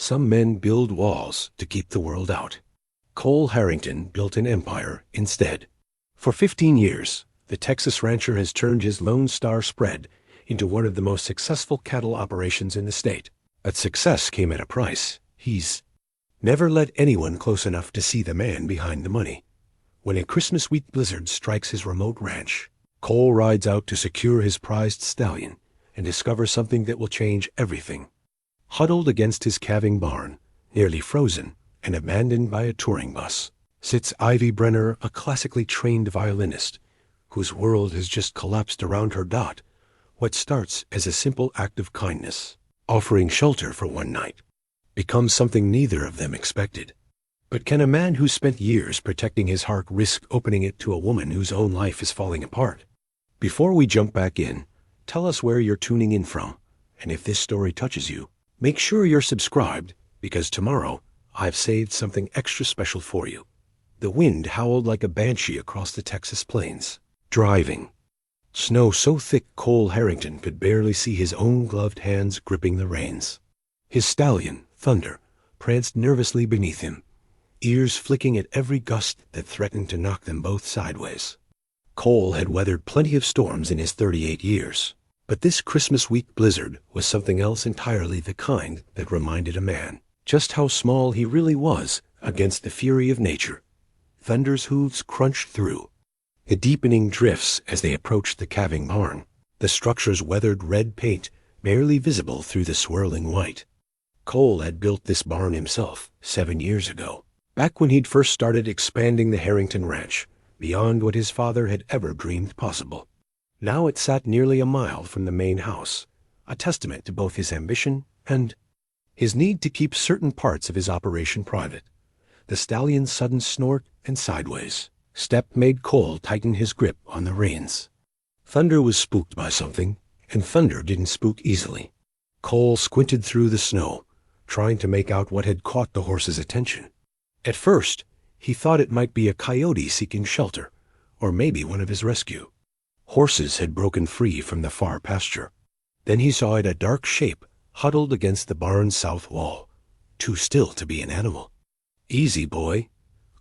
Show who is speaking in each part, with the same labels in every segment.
Speaker 1: Some men build walls to keep the world out. Cole Harrington built an empire instead. For 15 years, the Texas rancher has turned his Lone Star spread into one of the most successful cattle operations in the state. But success came at a price. He's never let anyone close enough to see the man behind the money. When a Christmas week blizzard strikes his remote ranch, Cole rides out to secure his prized stallion and discover something that will change everything. Huddled against his calving barn, nearly frozen and abandoned by a touring bus, sits Ivy Brenner, a classically trained violinist, whose world has just collapsed around her dot. What starts as a simple act of kindness, offering shelter for one night, becomes something neither of them expected. But can a man who spent years protecting his heart risk opening it to a woman whose own life is falling apart? Before we jump back in, tell us where you're tuning in from, and if this story touches you, make sure you're subscribed, because tomorrow I've saved something extra special for you. The wind howled like a banshee across the Texas plains, driving snow so thick Cole Harrington could barely see his own gloved hands gripping the reins. His stallion, Thunder, pranced nervously beneath him, ears flicking at every gust that threatened to knock them both sideways. Cole had weathered plenty of storms in his 38 years, but this Christmas week blizzard was something else entirely, the kind that reminded a man just how small he really was against the fury of nature. Thunder's hooves crunched through the deepening drifts as they approached the calving barn, the structure's weathered red paint barely visible through the swirling white. Cole had built this barn himself 7 years ago, back when he'd first started expanding the Harrington ranch beyond what his father had ever dreamed possible. Now it sat nearly a mile from the main house, a testament to both his ambition and his need to keep certain parts of his operation private. The stallion's sudden snort and sideways step made Cole tighten his grip on the reins. Thunder was spooked by something, and Thunder didn't spook easily. Cole squinted through the snow, trying to make out what had caught the horse's attention. At first, he thought it might be a coyote seeking shelter, or maybe one of his rescue. Horses had broken free from the far pasture. Then he saw it, a dark shape huddled against the barn's south wall, too still to be an animal. "Easy, boy,"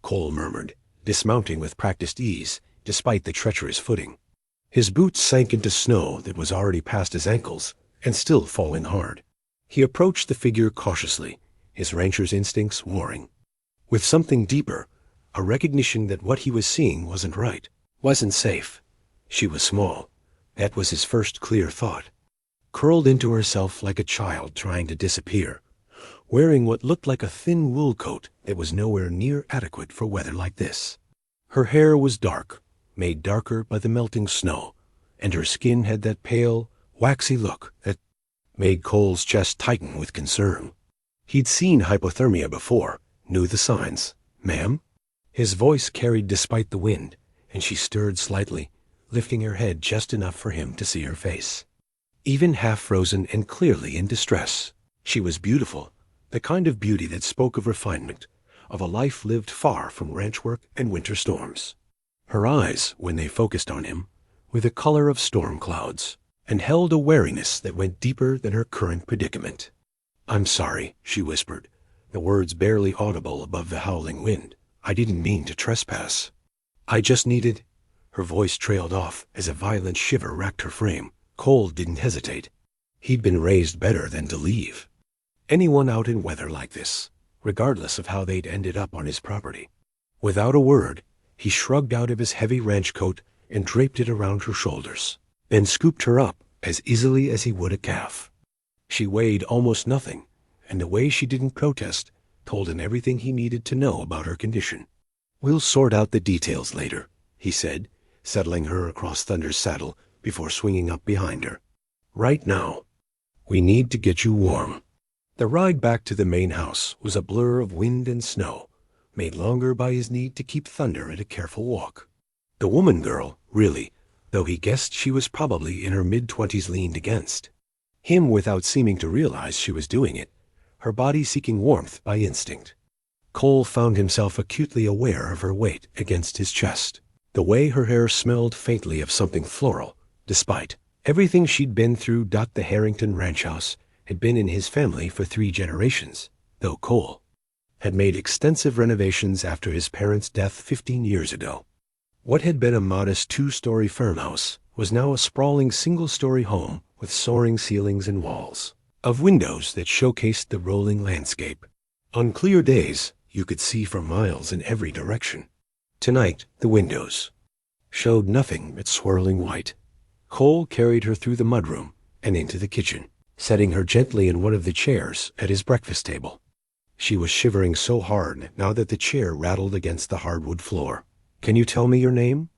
Speaker 1: Cole murmured, dismounting with practiced ease despite the treacherous footing. His boots sank into snow that was already past his ankles and still falling hard. He approached the figure cautiously, his rancher's instincts warring. With something deeper, a recognition that what he was seeing wasn't right, wasn't safe. She was small. That was his first clear thought. Curled into herself like a child trying to disappear, wearing what looked like a thin wool coat that was nowhere near adequate for weather like this. Her hair was dark, made darker by the melting snow, and her skin had that pale, waxy look that made Cole's chest tighten with concern. He'd seen hypothermia before, knew the signs. "Ma'am?" His voice carried despite the wind, and she stirred slightly, lifting her head just enough for him to see her face. Even half-frozen and clearly in distress, she was beautiful, the kind of beauty that spoke of refinement, of a life lived far from ranch work and winter storms. Her eyes, when they focused on him, were the color of storm clouds, and held a wariness that went deeper than her current predicament. "I'm sorry," she whispered, the words barely audible above the howling wind. "I didn't mean to trespass. I just needed—" Her voice trailed off as a violent shiver racked her frame. Cole didn't hesitate. He'd been raised better than to leave anyone out in weather like this, regardless of how they'd ended up on his property. Without a word, he shrugged out of his heavy ranch coat and draped it around her shoulders, then scooped her up as easily as he would a calf. She weighed almost nothing, and the way she didn't protest told him everything he needed to know about her condition. "We'll sort out the details later," he said, settling her across Thunder's saddle before swinging up behind her. "Right now, we need to get you warm." The ride back to the main house was a blur of wind and snow, made longer by his need to keep Thunder at a careful walk. The woman girl, really, though he guessed she was probably in her mid-20s, leaned against him without seeming to realize she was doing it, her body seeking warmth by instinct. Cole found himself acutely aware of her weight against his chest, the way her hair smelled faintly of something floral, despite everything she'd been through. The Harrington ranch house had been in his family for 3 generations, though Cole had made extensive renovations after his parents' death 15 years ago. What had been a modest two-story farmhouse was now a sprawling single-story home with soaring ceilings and walls of windows that showcased the rolling landscape. On clear days, you could see for miles in every direction. Tonight, the windows showed nothing but swirling white. Cole carried her through the mudroom and into the kitchen, setting her gently in one of the chairs at his breakfast table. She was shivering so hard now that the chair rattled against the hardwood floor. "Can you tell me your name?"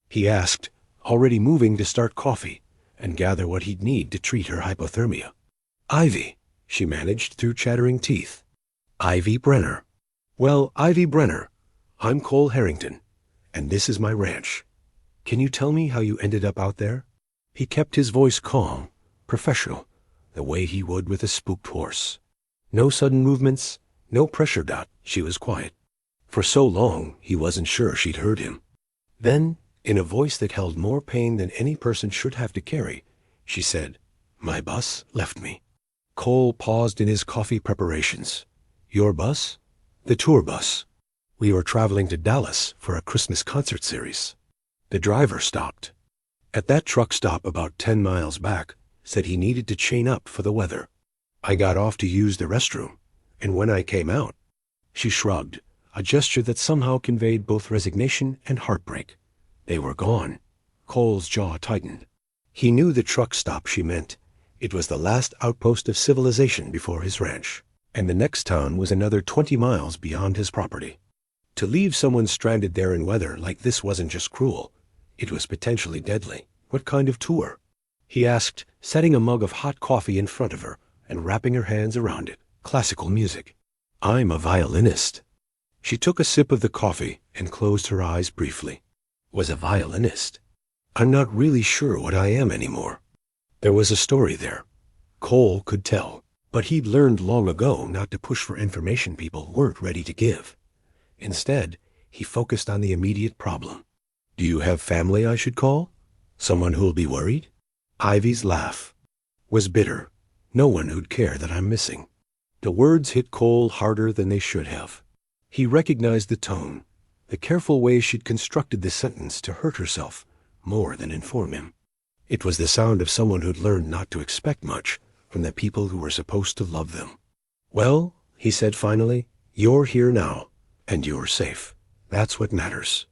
Speaker 1: he asked, already moving to start coffee and gather what he'd need to treat her hypothermia. "Ivy," she managed through chattering teeth. "Ivy Brenner." "Well, Ivy Brenner, I'm Cole Harrington, and this is my ranch. Can you tell me how you ended up out there?" He kept his voice calm, professional, the way he would with a spooked horse. No sudden movements, no pressure. She was quiet. For so long, he wasn't sure she'd heard him. Then, in a voice that held more pain than any person should have to carry, she said, "My bus left me." Cole paused in his coffee preparations. "Your bus?" "The tour bus. We were traveling to Dallas for a Christmas concert series." The driver stopped. At that truck stop about 10 miles back, said he needed to chain up for the weather. "I got off to use the restroom, and when I came out..." She shrugged, a gesture that somehow conveyed both resignation and heartbreak. They were gone. Cole's jaw tightened. He knew the truck stop she meant. It was the last outpost of civilization before his ranch, and the next town was another 20 miles beyond his property. To leave someone stranded there in weather like this wasn't just cruel. It was potentially deadly. "What kind of tour?" he asked, setting a mug of hot coffee in front of her and wrapping her hands around it. "Classical music. I'm a violinist." She took a sip of the coffee and closed her eyes briefly. "Was a violinist? I'm not really sure what I am anymore." There was a story there. Cole could tell, but he'd learned long ago not to push for information people weren't ready to give. Instead, he focused on the immediate problem. "Do you have family I should call? Someone who'll be worried?" Ivy's laugh was bitter. "No one who'd care that I'm missing." The words hit Cole harder than they should have. He recognized the tone, the careful way she'd constructed the sentence to hurt herself more than inform him. It was the sound of someone who'd learned not to expect much from the people who were supposed to love them. "Well," he said finally, "you're here now, and you're safe. That's what matters."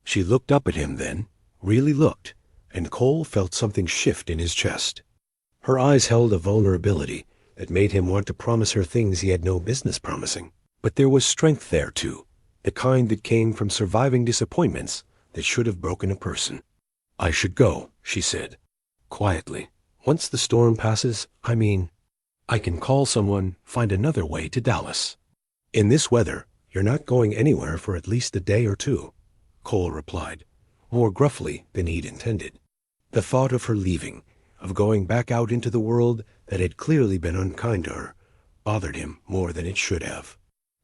Speaker 1: She looked up at him then, really looked, and Cole felt something shift in his chest. Her eyes held a vulnerability that made him want to promise her things he had no business promising. But there was strength there, too, the kind that came from surviving disappointments that should have broken a person. "I should go," she said, quietly. "Once the storm passes, I can call someone, find another way to Dallas." "In this weather, you're not going anywhere for at least a day or two," Cole replied, more gruffly than he'd intended. The thought of her leaving, of going back out into the world that had clearly been unkind to her, bothered him more than it should have.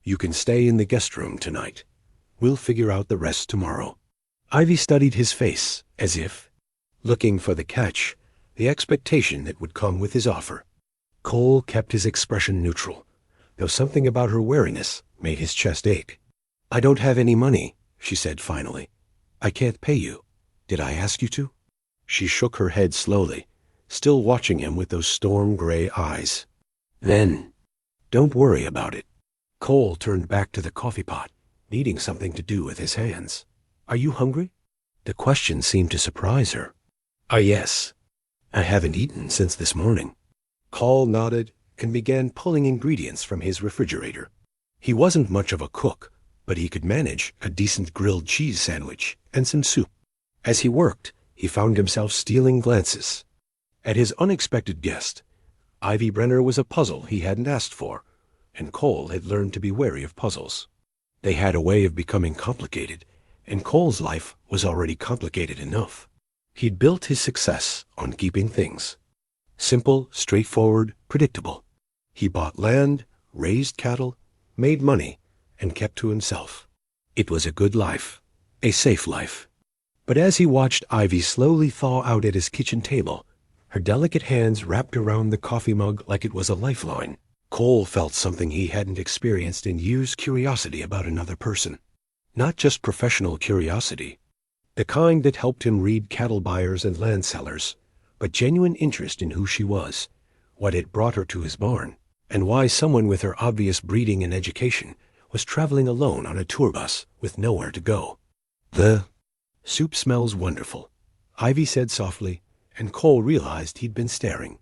Speaker 1: "You can stay in the guest room tonight. We'll figure out the rest tomorrow." Ivy studied his face, as if looking for the catch, the expectation that would come with his offer. Cole kept his expression neutral, though something about her wariness made his chest ache. "I don't have any money," she said finally. "I can't pay you. Did I ask you to?" She shook her head slowly, still watching him with those storm-gray eyes. "Then, don't worry about it." Cole turned back to the coffee pot, needing something to do with his hands. "Are you hungry?" The question seemed to surprise her. Yes. I haven't eaten since this morning." Cole nodded and began pulling ingredients from his refrigerator. He wasn't much of a cook, but he could manage a decent grilled cheese sandwich and some soup. As he worked, he found himself stealing glances at his unexpected guest. Ivy Brenner was a puzzle he hadn't asked for, and Cole had learned to be wary of puzzles. They had a way of becoming complicated, and Cole's life was already complicated enough. He'd built his success on keeping things simple, straightforward, predictable. He bought land, raised cattle, made money, and kept to himself. It was a good life, a safe life. But as he watched Ivy slowly thaw out at his kitchen table, her delicate hands wrapped around the coffee mug like it was a lifeline, Cole felt something he hadn't experienced in years: curiosity about another person. Not just professional curiosity, the kind that helped him read cattle buyers and land sellers, but genuine interest in who she was, what had brought her to his barn, and why someone with her obvious breeding and education was traveling alone on a tour bus with nowhere to go. "The soup smells wonderful," Ivy said softly, and Cole realized he'd been staring.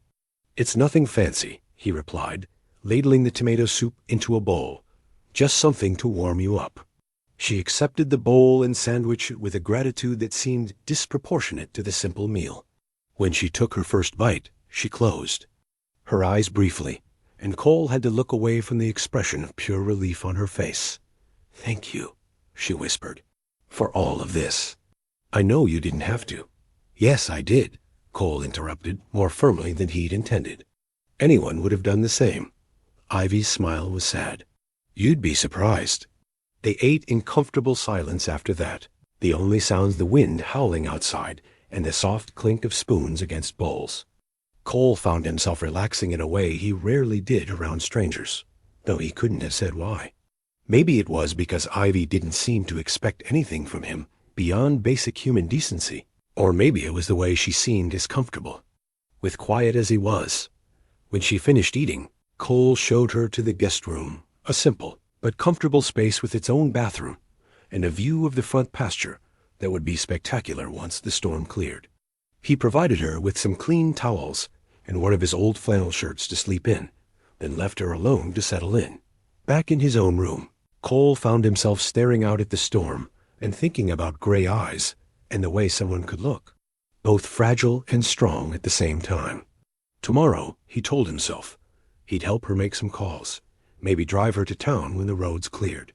Speaker 1: "It's nothing fancy," he replied, ladling the tomato soup into a bowl. "Just something to warm you up." She accepted the bowl and sandwich with a gratitude that seemed disproportionate to the simple meal. When she took her first bite, she closed her eyes briefly, and Cole had to look away from the expression of pure relief on her face. "Thank you," she whispered, "for all of this." "I know you didn't have to." "Yes, I did," Cole interrupted, more firmly than he'd intended. "Anyone would have done the same." Ivy's smile was sad. "You'd be surprised." They ate in comfortable silence after that, the only sounds the wind howling outside and the soft clink of spoons against bowls. Cole found himself relaxing in a way he rarely did around strangers, though he couldn't have said why. Maybe it was because Ivy didn't seem to expect anything from him beyond basic human decency, or maybe it was the way she seemed as comfortable, with quiet as he was. When she finished eating, Cole showed her to the guest room, a simple but comfortable space with its own bathroom and a view of the front pasture that would be spectacular once the storm cleared. He provided her with some clean towels and one of his old flannel shirts to sleep in, then left her alone to settle in. Back in his own room, Cole found himself staring out at the storm and thinking about gray eyes and the way someone could look, both fragile and strong at the same time. Tomorrow, he told himself, he'd help her make some calls, maybe drive her to town when the roads cleared.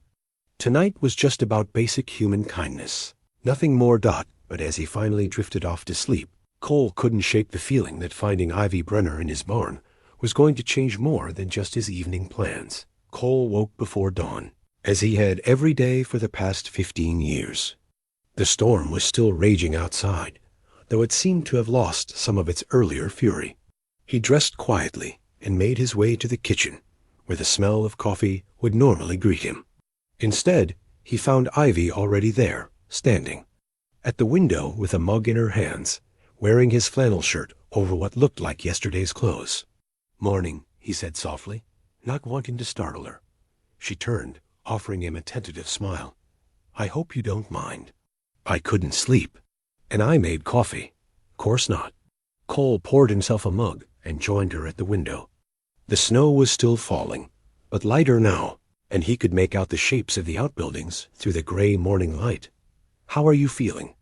Speaker 1: Tonight was just about basic human kindness. Nothing more. But as he finally drifted off to sleep, Cole couldn't shake the feeling that finding Ivy Brenner in his barn was going to change more than just his evening plans. Cole woke before dawn, as he had every day for the past 15 years. The storm was still raging outside, though it seemed to have lost some of its earlier fury. He dressed quietly and made his way to the kitchen, where the smell of coffee would normally greet him. Instead, he found Ivy already there, standing at the window with a mug in her hands, wearing his flannel shirt over what looked like yesterday's clothes. "Morning," he said softly, not wanting to startle her. She turned, offering him a tentative smile. "I hope you don't mind." "I couldn't sleep." "And I made coffee." "Course not." Cole poured himself a mug and joined her at the window. The snow was still falling, but lighter now, and he could make out the shapes of the outbuildings through the gray morning light. "How are you feeling?"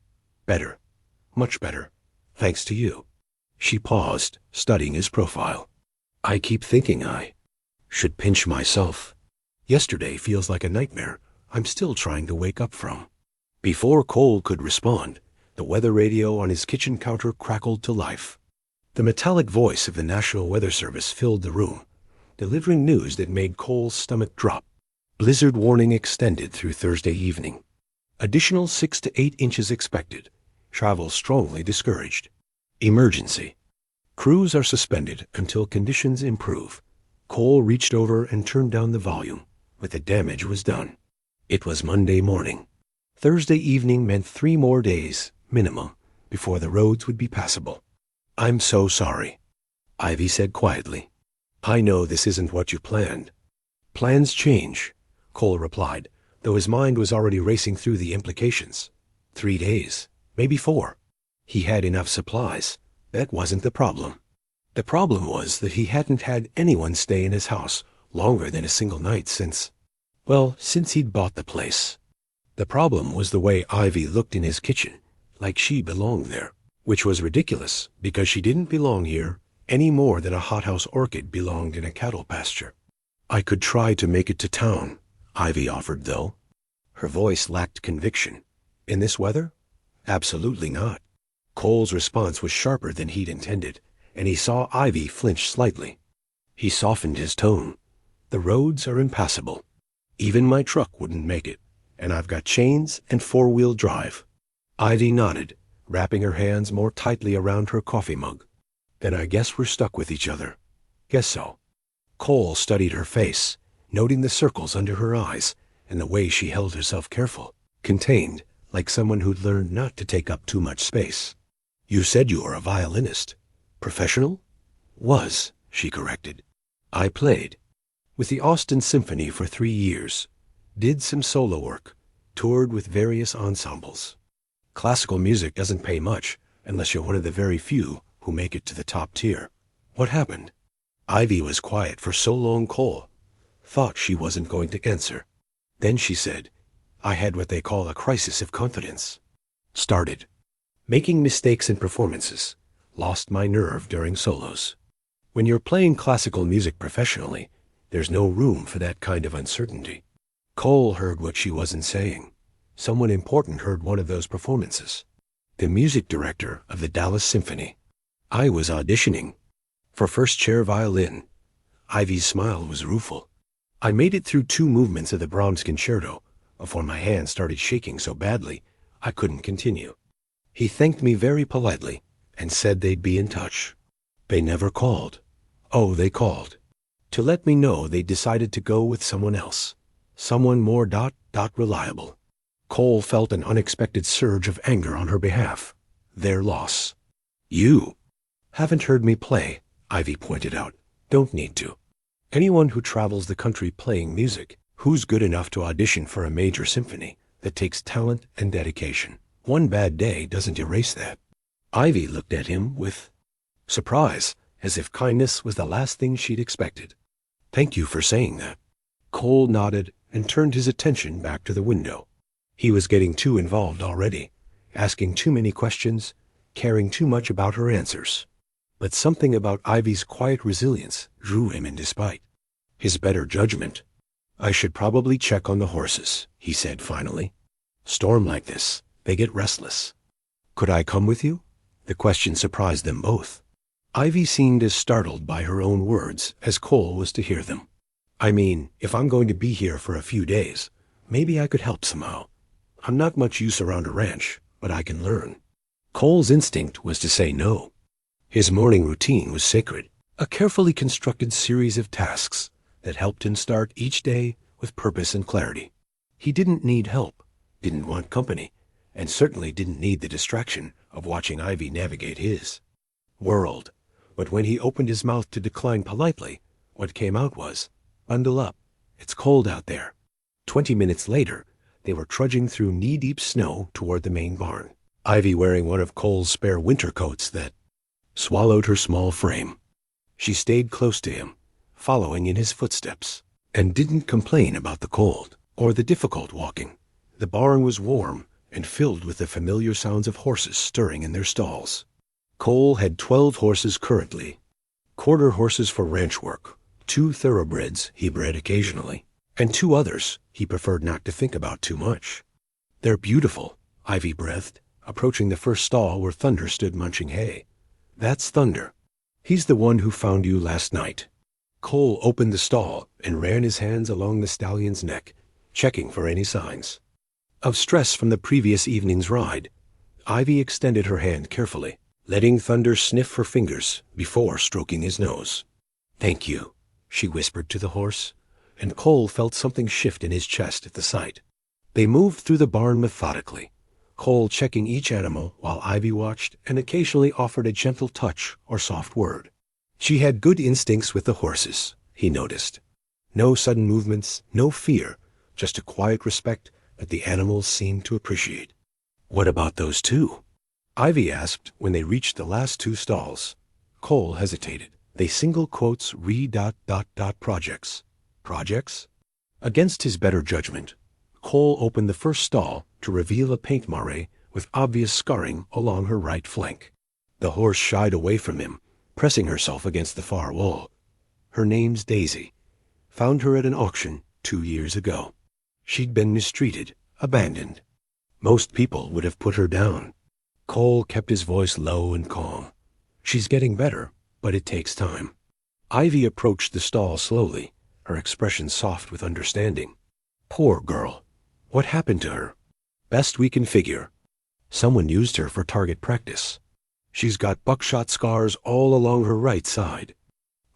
Speaker 1: "Better. Much better. Thanks to you." She paused, studying his profile. "I keep thinking I should pinch myself. Yesterday feels like a nightmare I'm still trying to wake up from." Before Cole could respond, the weather radio on his kitchen counter crackled to life. The metallic voice of the National Weather Service filled the room, delivering news that made Cole's stomach drop. Blizzard warning extended through Thursday evening. Additional 6 to 8 inches expected. Travel strongly discouraged. Emergency. Crews are suspended until conditions improve. Cole reached over and turned down the volume, but the damage was done. It was Monday morning. Thursday evening meant 3 more days, minimum, before the roads would be passable. "I'm so sorry," Ivy said quietly. "I know this isn't what you planned." "Plans change," Cole replied, though his mind was already racing through the implications. 3 days, maybe 4. He had enough supplies. That wasn't the problem. The problem was that he hadn't had anyone stay in his house longer than a single night since he'd bought the place. The problem was the way Ivy looked in his kitchen, like she belonged there, which was ridiculous because she didn't belong here any more than a hothouse orchid belonged in a cattle pasture. "I could try to make it to town," Ivy offered, though. Her voice lacked conviction. In this weather? Absolutely not. Cole's response was sharper than he'd intended, and he saw Ivy flinch slightly. He softened his tone. "The roads are impassable. Even my truck wouldn't make it, and I've got chains and 4-wheel drive." Ivy nodded, wrapping her hands more tightly around her coffee mug. "Then I guess we're stuck with each other." "Guess so." Cole studied her face, noting the circles under her eyes and the way she held herself careful, contained, like someone who'd learned not to take up too much space. You said you were a violinist. Professional? Was, she corrected. I played with the Austin Symphony for 3 years, did some solo work, toured with various ensembles. Classical music doesn't pay much unless you're one of the very few who make it to the top tier. What happened? Ivy was quiet for so long Cole thought she wasn't going to answer. Then she said, I had what they call a crisis of confidence. Started making mistakes in performances. Lost my nerve during solos. When you're playing classical music professionally, there's no room for that kind of uncertainty. Cole heard what she wasn't saying. Someone important heard one of those performances. The music director of the Dallas Symphony. I was auditioning for first chair violin. Ivy's smile was rueful. I made it through 2 movements of the Brahms concerto before my hand started shaking so badly I couldn't continue. He thanked me very politely and said they'd be in touch. They never called. Oh, they called to let me know they decided to go with someone else. Someone more reliable. Cole felt an unexpected surge of anger on her behalf. Their loss. You haven't heard me play, Ivy pointed out. Don't need to. Anyone who travels the country playing music, who's good enough to audition for a major symphony, that takes talent and dedication. One bad day doesn't erase that. Ivy looked at him with surprise, as if kindness was the last thing she'd expected. Thank you for saying that. Cole nodded and turned his attention back to the window. He was getting too involved already, asking too many questions, caring too much about her answers. But something about Ivy's quiet resilience drew him in despite his better judgment. I should probably check on the horses, he said finally. Storm like this, they get restless. Could I come with you? The question surprised them both. Ivy seemed as startled by her own words as Cole was to hear them. I mean, if I'm going to be here for a few days, maybe I could help somehow. I'm not much use around a ranch, but I can learn. Cole's instinct was to say no. His morning routine was sacred, a carefully constructed series of tasks that helped him start each day with purpose and clarity. He didn't need help, didn't want company, and certainly didn't need the distraction of watching Ivy navigate his world. But when he opened his mouth to decline politely, what came out was, bundle up, it's cold out there. 20 minutes later, they were trudging through knee-deep snow toward the main barn, Ivy wearing one of Cole's spare winter coats that swallowed her small frame. She stayed close to him, following in his footsteps, and didn't complain about the cold or the difficult walking. The barn was warm and filled with the familiar sounds of horses stirring in their stalls. Cole had 12 horses currently, quarter horses for ranch work, 2 thoroughbreds he bred occasionally, and 2 others he preferred not to think about too much. They're beautiful, Ivy breathed, approaching the first stall where Thunder stood munching hay. That's Thunder. He's the one who found you last night. Cole opened the stall and ran his hands along the stallion's neck, checking for any signs of stress from the previous evening's ride. Ivy extended her hand carefully, letting Thunder sniff her fingers before stroking his nose. Thank you, she whispered to the horse, and Cole felt something shift in his chest at the sight. They moved through the barn methodically, Cole checking each animal while Ivy watched and occasionally offered a gentle touch or soft word. She had good instincts with the horses, he noticed. No sudden movements, no fear, just a quiet respect that the animals seemed to appreciate. What about those 2? Ivy asked when they reached the last 2 stalls. Cole hesitated. They single quotes projects. Projects? Against his better judgment, Cole opened the first stall to reveal a paint mare with obvious scarring along her right flank. The horse shied away from him, pressing herself against the far wall. Her name's Daisy. Found her at an auction 2 years ago. She'd been mistreated, abandoned. Most people would have put her down. Cole kept his voice low and calm. She's getting better, but it takes time. Ivy approached the stall slowly, her expression soft with understanding. Poor girl. What happened to her? Best we can figure. Someone used her for target practice. She's got buckshot scars all along her right side.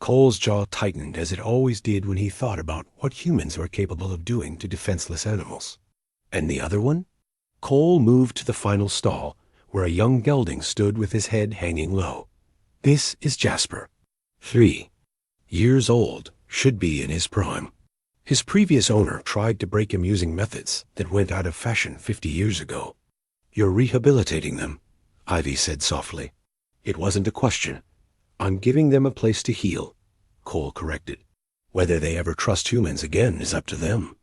Speaker 1: Cole's jaw tightened as it always did when he thought about what humans were capable of doing to defenseless animals. And the other one? Cole moved to the final stall, where a young gelding stood with his head hanging low. This is Jasper. 3 years old, should be in his prime. His previous owner tried to break him using methods that went out of fashion 50 years ago. You're rehabilitating them, Ivy said softly. It wasn't a question. I'm giving them a place to heal, Cole corrected. Whether they ever trust humans again is up to them.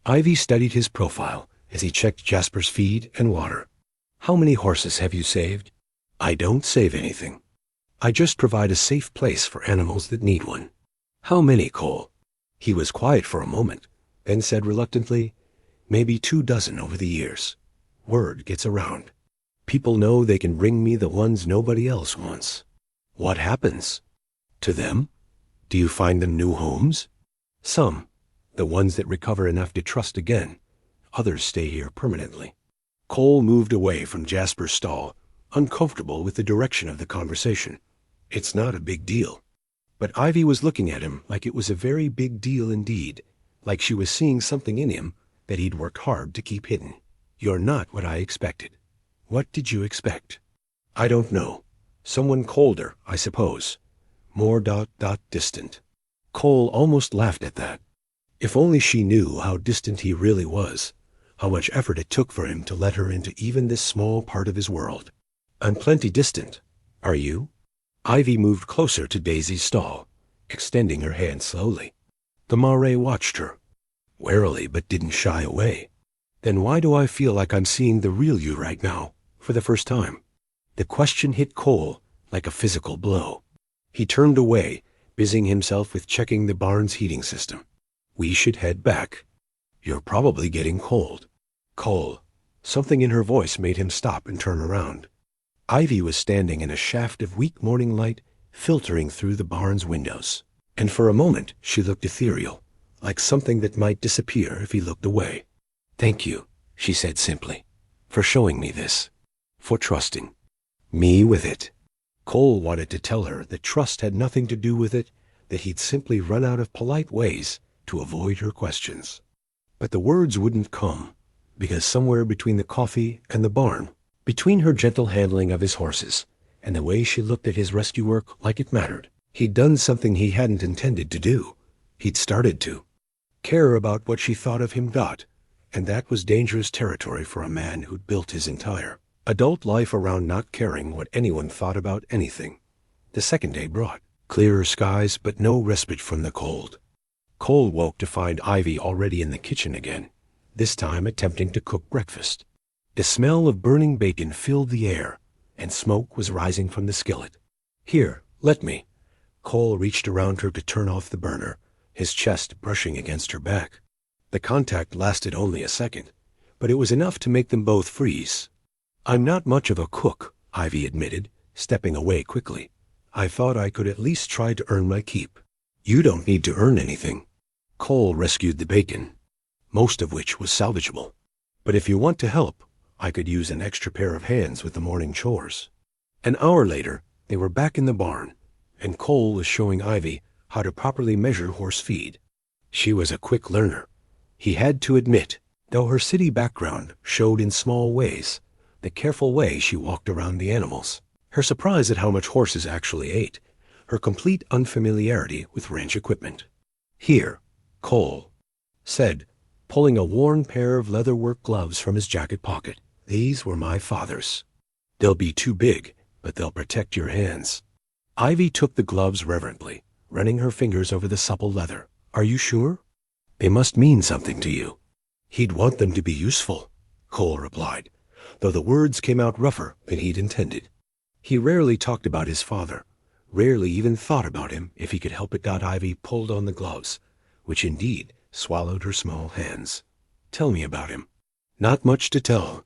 Speaker 1: Ivy studied his profile as he checked Jasper's feed and water. How many horses have you saved? I don't save anything. I just provide a safe place for animals that need one. How many, Cole? He was quiet for a moment, then said reluctantly, maybe 24 over the years. Word gets around. People know they can bring me the ones nobody else wants. What happens? To them? Do you find them new homes? Some, the ones that recover enough to trust again. Others stay here permanently. Cole moved away from Jasper's stall, uncomfortable with the direction of the conversation. It's not a big deal. But Ivy was looking at him like it was a very big deal indeed, like she was seeing something in him that he'd worked hard to keep hidden. You're not what I expected. What did you expect? I don't know. Someone colder, I suppose. More distant. Cole almost laughed at that. If only she knew how distant he really was, how much effort it took for him to let her into even this small part of his world. I'm plenty distant. Are you? Ivy moved closer to Daisy's stall, extending her hand slowly. The Mare watched her, warily but didn't shy away. Then why do I feel like I'm seeing the real you right now, for the first time? The question hit Cole like a physical blow. He turned away, busying himself with checking the barn's heating system. We should head back. You're probably getting cold. Cole. Something in her voice made him stop and turn around. Ivy was standing in a shaft of weak morning light filtering through the barn's windows, and for a moment she looked ethereal, like something that might disappear if he looked away. Thank you, she said simply, for showing me this, for trusting me with it. Cole wanted to tell her that trust had nothing to do with it, that he'd simply run out of polite ways to avoid her questions. But the words wouldn't come, because somewhere between the coffee and the barn, between her gentle handling of his horses and the way she looked at his rescue work like it mattered, he'd done something he hadn't intended to do. He'd started to care about what she thought of him and that was dangerous territory for a man who'd built his entire adult life around not caring what anyone thought about anything. The second day brought clearer skies but no respite from the cold. Cole woke to find Ivy already in the kitchen again, this time attempting to cook breakfast. The smell of burning bacon filled the air, and smoke was rising from the skillet. Here, let me. Cole reached around her to turn off the burner, his chest brushing against her back. The contact lasted only a second, but it was enough to make them both freeze. I'm not much of a cook, Ivy admitted, stepping away quickly. I thought I could at least try to earn my keep. You don't need to earn anything. Cole rescued the bacon, most of which was salvageable. But if you want to help, I could use an extra pair of hands with the morning chores. An hour later, they were back in the barn, and Cole was showing Ivy how to properly measure horse feed. She was a quick learner. He had to admit, though her city background showed in small ways, the careful way she walked around the animals, her surprise at how much horses actually ate, her complete unfamiliarity with ranch equipment. Here, Cole said, pulling a worn pair of leatherwork gloves from his jacket pocket. These were my father's. They'll be too big, but they'll protect your hands. Ivy took the gloves reverently, running her fingers over the supple leather. Are you sure? They must mean something to you. He'd want them to be useful, Cole replied, though the words came out rougher than he'd intended. He rarely talked about his father, rarely even thought about him if he could help it. Ivy pulled on the gloves, which indeed swallowed her small hands. Tell me about him. Not much to tell.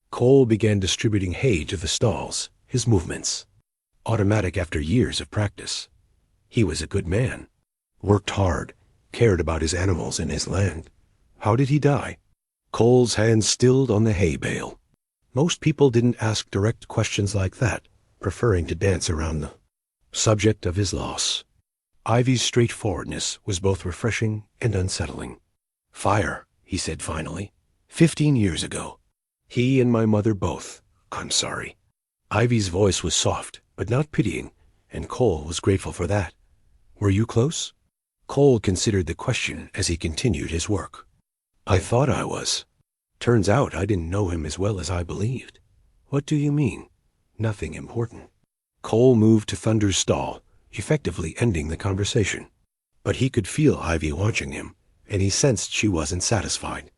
Speaker 1: Cole began distributing hay to the stalls, his movements automatic after years of practice. He was a good man, worked hard, cared about his animals and his land. How did he die? Cole's hands stilled on the hay bale. Most people didn't ask direct questions like that, preferring to dance around the subject of his loss. Ivy's straightforwardness was both refreshing and unsettling. "Fire," he said finally. 15 years ago. He and my mother both. I'm sorry." Ivy's voice was soft, but not pitying, and Cole was grateful for that. "Were you close?" Cole considered the question as he continued his work. "I thought I was. Turns out I didn't know him as well as I believed." "What do you mean?" "Nothing important." Cole moved to Thunder's stall, effectively ending the conversation. But he could feel Ivy watching him, and he sensed she wasn't satisfied.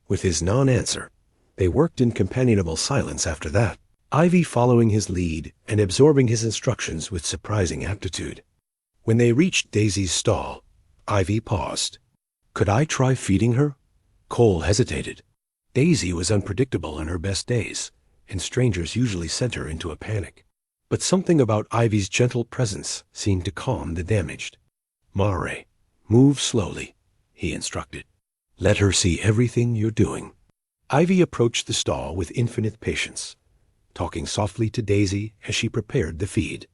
Speaker 1: With his non-answer, they worked in companionable silence after that, Ivy following his lead and absorbing his instructions with surprising aptitude. When they reached Daisy's stall, Ivy paused. "Could I try feeding her?" Cole hesitated. Daisy was unpredictable on her best days, and strangers usually sent her into a panic. But something about Ivy's gentle presence seemed to calm the damaged. "Mare, move slowly," he instructed. "Let her see everything you're doing." Ivy approached the stall with infinite patience, talking softly to Daisy as she prepared the feed.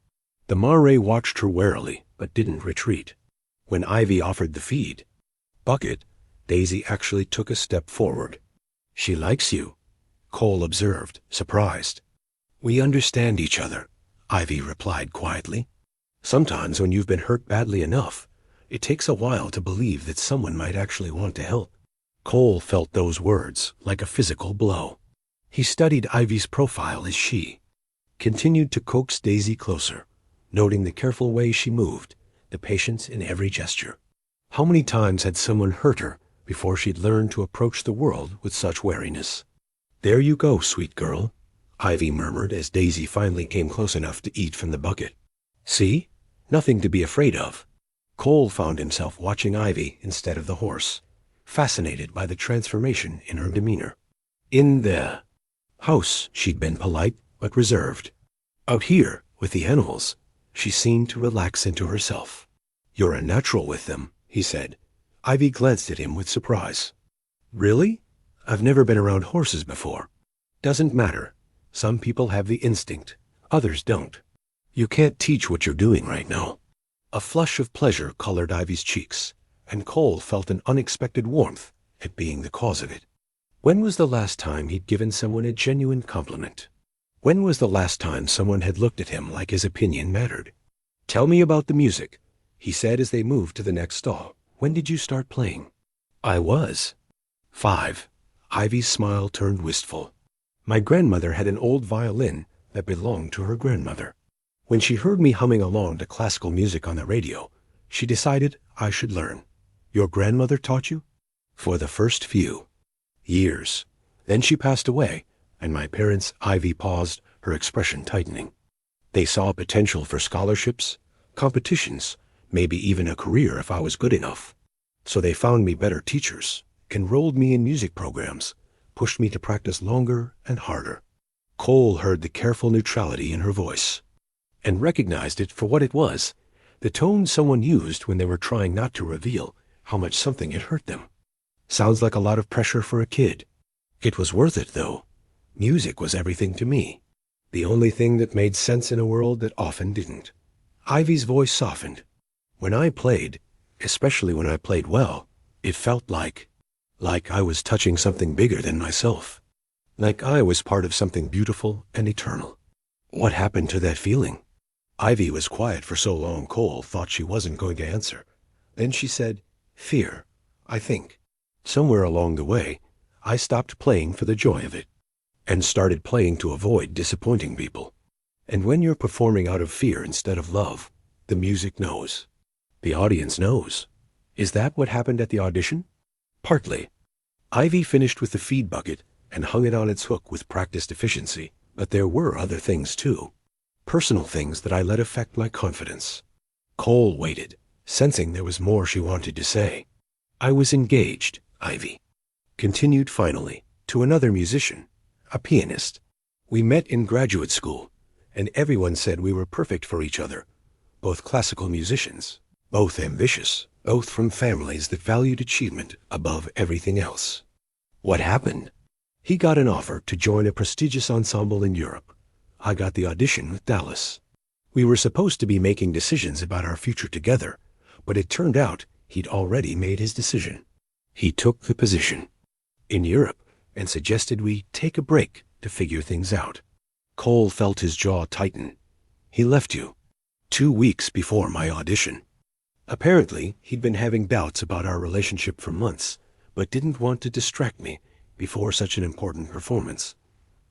Speaker 1: The Mare watched her warily, but didn't retreat. When Ivy offered the feed bucket, Daisy actually took a step forward. "She likes you," Cole observed, surprised. "We understand each other," Ivy replied quietly. "Sometimes when you've been hurt badly enough, it takes a while to believe that someone might actually want to help." Cole felt those words like a physical blow. He studied Ivy's profile as she continued to coax Daisy closer, noting the careful way she moved, the patience in every gesture. How many times had someone hurt her before she'd learned to approach the world with such wariness? "There you go, sweet girl," Ivy murmured as Daisy finally came close enough to eat from the bucket. "See? Nothing to be afraid of." Cole found himself watching Ivy instead of the horse, fascinated by the transformation in her demeanor. In the house, she'd been polite but reserved. Out here, with the animals, she seemed to relax into herself. "You're a natural with them," he said. Ivy glanced at him with surprise. "Really? I've never been around horses before." "Doesn't matter. Some people have the instinct, others don't. You can't teach what you're doing right now." A flush of pleasure colored Ivy's cheeks, and Cole felt an unexpected warmth at being the cause of it. When was the last time he'd given someone a genuine compliment? When was the last time someone had looked at him like his opinion mattered? "Tell me about the music," he said as they moved to the next stall. "When did you start playing?" "I was 5. Ivy's smile turned wistful. "My grandmother had an old violin that belonged to her grandmother. When she heard me humming along to classical music on the radio, she decided I should learn." "Your grandmother taught you?" "For the first few years. Then she passed away, and my parents," Ivy paused, her expression tightening. "They saw potential for scholarships, competitions, maybe even a career if I was good enough. So they found me better teachers, enrolled me in music programs, pushed me to practice longer and harder." Cole heard the careful neutrality in her voice, and recognized it for what it was, the tone someone used when they were trying not to reveal how much something had hurt them. "Sounds like a lot of pressure for a kid." "It was worth it, though. Music was everything to me. The only thing that made sense in a world that often didn't." Ivy's voice softened. "When I played, especially when I played well, it felt like I was touching something bigger than myself. Like I was part of something beautiful and eternal." "What happened to that feeling?" Ivy was quiet for so long Cole thought she wasn't going to answer. Then she said, "Fear, I think. Somewhere along the way, I stopped playing for the joy of it, and started playing to avoid disappointing people. And when you're performing out of fear instead of love, the music knows. The audience knows." "Is that what happened at the audition?" "Partly." Ivy finished with the feed bucket and hung it on its hook with practiced efficiency, but there were other things too. Personal things that I let affect my confidence. Cole waited, sensing there was more she wanted to say. "I was engaged," Ivy continued finally, "to another musician, a pianist. We met in graduate school, and everyone said we were perfect for each other. Both classical musicians, both ambitious, both from families that valued achievement above everything else." "What happened?" "He got an offer to join a prestigious ensemble in Europe. I got the audition with Dallas. We were supposed to be making decisions about our future together, But it turned out he'd already made his decision. He took the position in Europe and suggested we take a break to figure things out. Cole felt his jaw tighten. He left you 2 weeks before my audition. Apparently, he'd been having doubts about our relationship for months, but didn't want to distract me before such an important performance.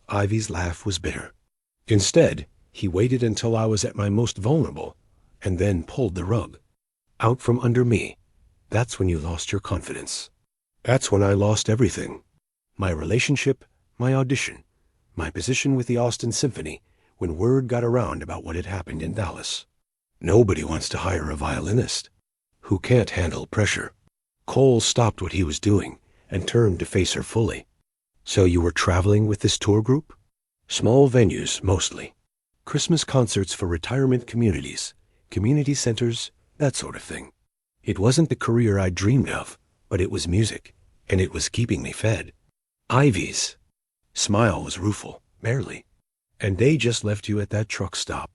Speaker 1: Ivy's laugh was bitter. Instead, he waited until I was at my most vulnerable, and then pulled the rug out from under me. That's when you lost your confidence. That's when I lost everything. My relationship, my audition, my position with the Austin Symphony, when word got around about what had happened in Dallas. Nobody wants to hire a violinist who can't handle pressure. Cole stopped what he was doing and turned to face her fully. So you were traveling with this tour group? Small venues, mostly. Christmas concerts for retirement communities, community centers, that sort of thing. It wasn't the career I dreamed of, but it was music, and it was keeping me fed. Ivy's smile was rueful, barely. And they just left you at that truck stop.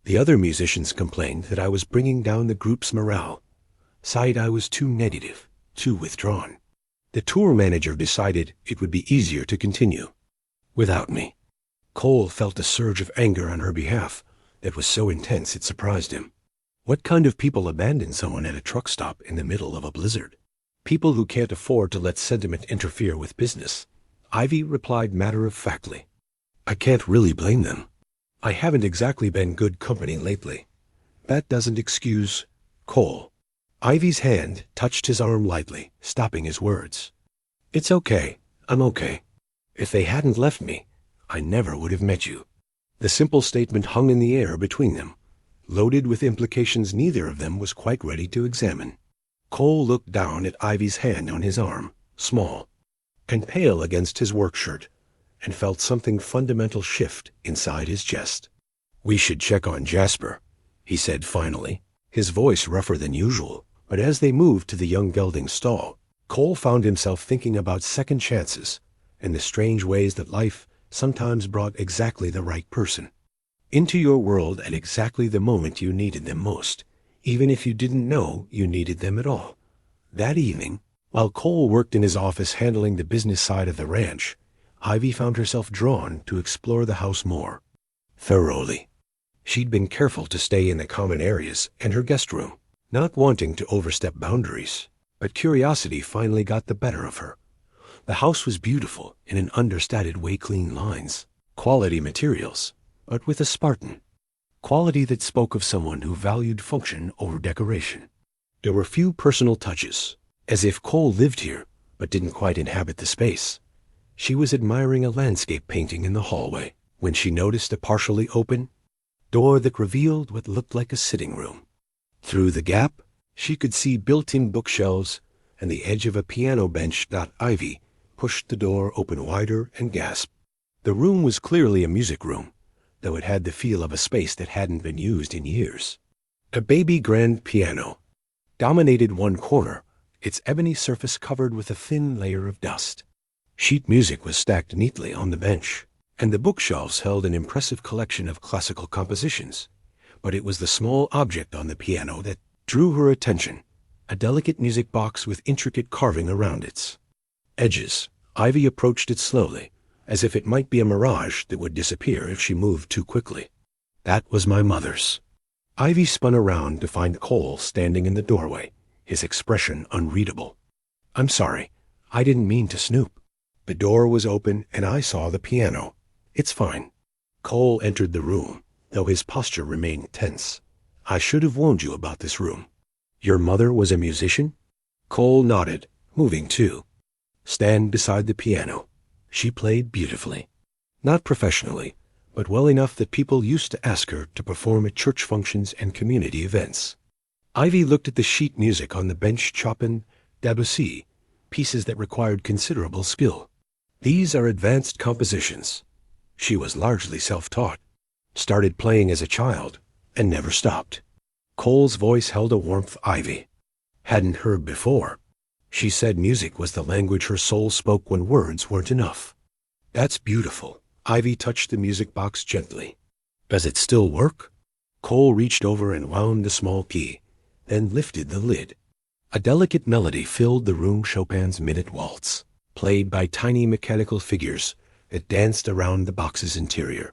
Speaker 1: The other musicians complained that I was bringing down the group's morale, sighed I was too negative, too withdrawn. The tour manager decided it would be easier to continue without me. Cole felt a surge of anger on her behalf that was so intense it surprised him. What kind of people abandon someone at a truck stop in the middle of a blizzard? People who can't afford to let sentiment interfere with business. Ivy replied matter-of-factly. I can't really blame them. I haven't exactly been good company lately. That doesn't excuse Cole. Ivy's hand touched his arm lightly, stopping his words. It's okay. I'm okay. If they hadn't left me, I never would have met you. The simple statement hung in the air between them, loaded with implications neither of them was quite ready to examine. Cole looked down at Ivy's hand on his arm, small and pale against his work shirt, and felt something fundamental shift inside his chest. We should check on Jasper, he said finally, his voice rougher than usual. But as they moved to the young gelding stall, Cole found himself thinking about second chances and the strange ways that life sometimes brought exactly the right person into your world at exactly the moment you needed them most, even if you didn't know you needed them at all. That evening, while Cole worked in his office handling the business side of the ranch, Ivy found herself drawn to explore the house more thoroughly. She'd been careful to stay in the common areas and her guest room, not wanting to overstep boundaries, but curiosity finally got the better of her. The house was beautiful in an understated way, clean lines, quality materials, but with a Spartan quality that spoke of someone who valued function over decoration. There were few personal touches, as if Cole lived here but didn't quite inhabit the space. She was admiring a landscape painting in the hallway when she noticed a partially open door that revealed what looked like a sitting room. Through the gap, she could see built-in bookshelves and the edge of a piano bench. Ivy pushed the door open wider and gasped. The room was clearly a music room, though it had the feel of a space that hadn't been used in years. A baby grand piano dominated one corner, its ebony surface covered with a thin layer of dust. Sheet music was stacked neatly on the bench, and the bookshelves held an impressive collection of classical compositions. But it was the small object on the piano that drew her attention, a delicate music box with intricate carving around its edges. Ivy approached it slowly, as if it might be a mirage that would disappear if she moved too quickly. That was my mother's. Ivy spun around to find Cole standing in the doorway, his expression unreadable. I'm sorry, I didn't mean to snoop. The door was open and I saw the piano. It's fine. Cole entered the room, though his posture remained tense. I should have warned you about this room. Your mother was a musician? Cole nodded, moving too. Stand beside the piano. She played beautifully. Not professionally, but well enough that people used to ask her to perform at church functions and community events. Ivy looked at the sheet music on the bench. Chopin, Debussy, pieces that required considerable skill. These are advanced compositions. She was largely self-taught, started playing as a child, and never stopped. Cole's voice held a warmth Ivy hadn't heard before. She said music was the language her soul spoke when words weren't enough. That's beautiful. Ivy touched the music box gently. Does it still work? Cole reached over and wound the small key, then lifted the lid. A delicate melody filled the room, Chopin's Minute Waltz, played by tiny mechanical figures that danced around the box's interior.